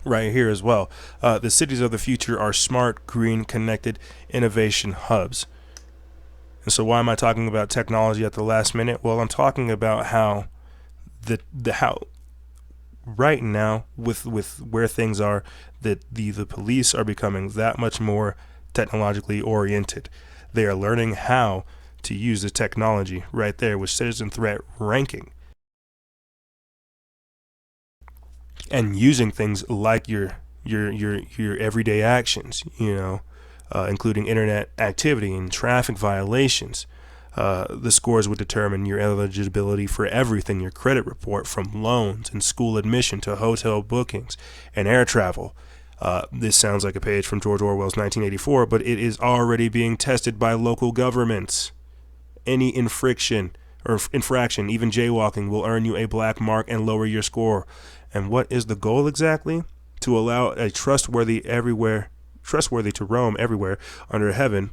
S1: right here as well. The cities of the future are smart, green, connected innovation hubs. And so why am I talking about technology at the last minute? Well, I'm talking about how how right now with where things are, that the police are becoming that much more technologically oriented. They are learning how to use the technology right there with citizen threat ranking, and using things like your everyday actions, you know, including internet activity and traffic violations. The scores would determine your eligibility for everything: your credit report, from loans and school admission to hotel bookings and air travel. This sounds like a page from George Orwell's 1984, but it is already being tested by local governments. Any infraction, even jaywalking, will earn you a black mark and lower your score. And what is the goal exactly? To allow a trustworthy to roam everywhere under heaven.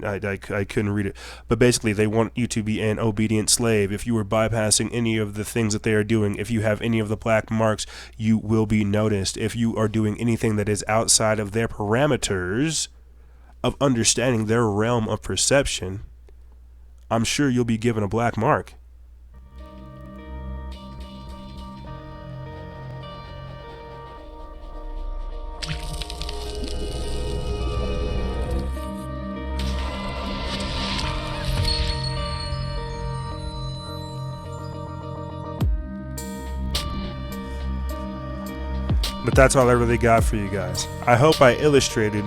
S1: I couldn't read it. But basically, they want you to be an obedient slave. If you are bypassing any of the things that they are doing, if you have any of the black marks, you will be noticed. If you are doing anything that is outside of their parameters of understanding their realm of perception, I'm sure you'll be given a black mark. But that's all I really got for you guys. I hope I illustrated,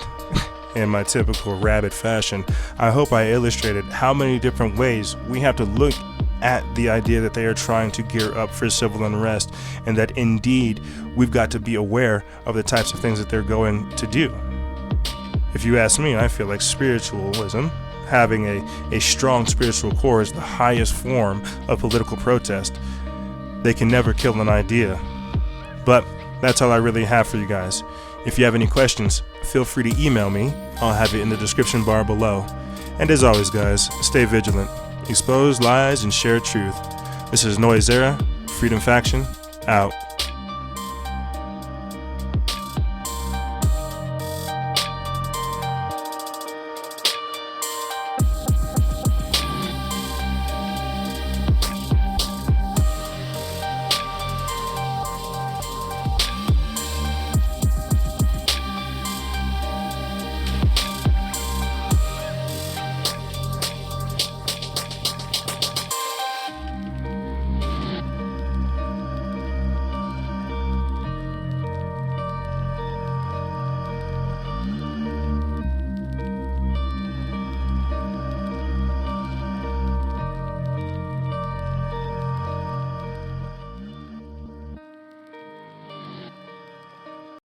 S1: in my typical rabbit fashion, I hope I illustrated how many different ways we have to look at the idea that they are trying to gear up for civil unrest, and that indeed we've got to be aware of the types of things that they're going to do. If you ask me, I feel like spiritualism, having a strong spiritual core, is the highest form of political protest. They can never kill an idea. But that's all I really have for you guys. If you have any questions, feel free to email me. I'll have it in the description bar below. And as always, guys, stay vigilant, expose lies, and share truth. This is Noisera, Freedom Faction, out.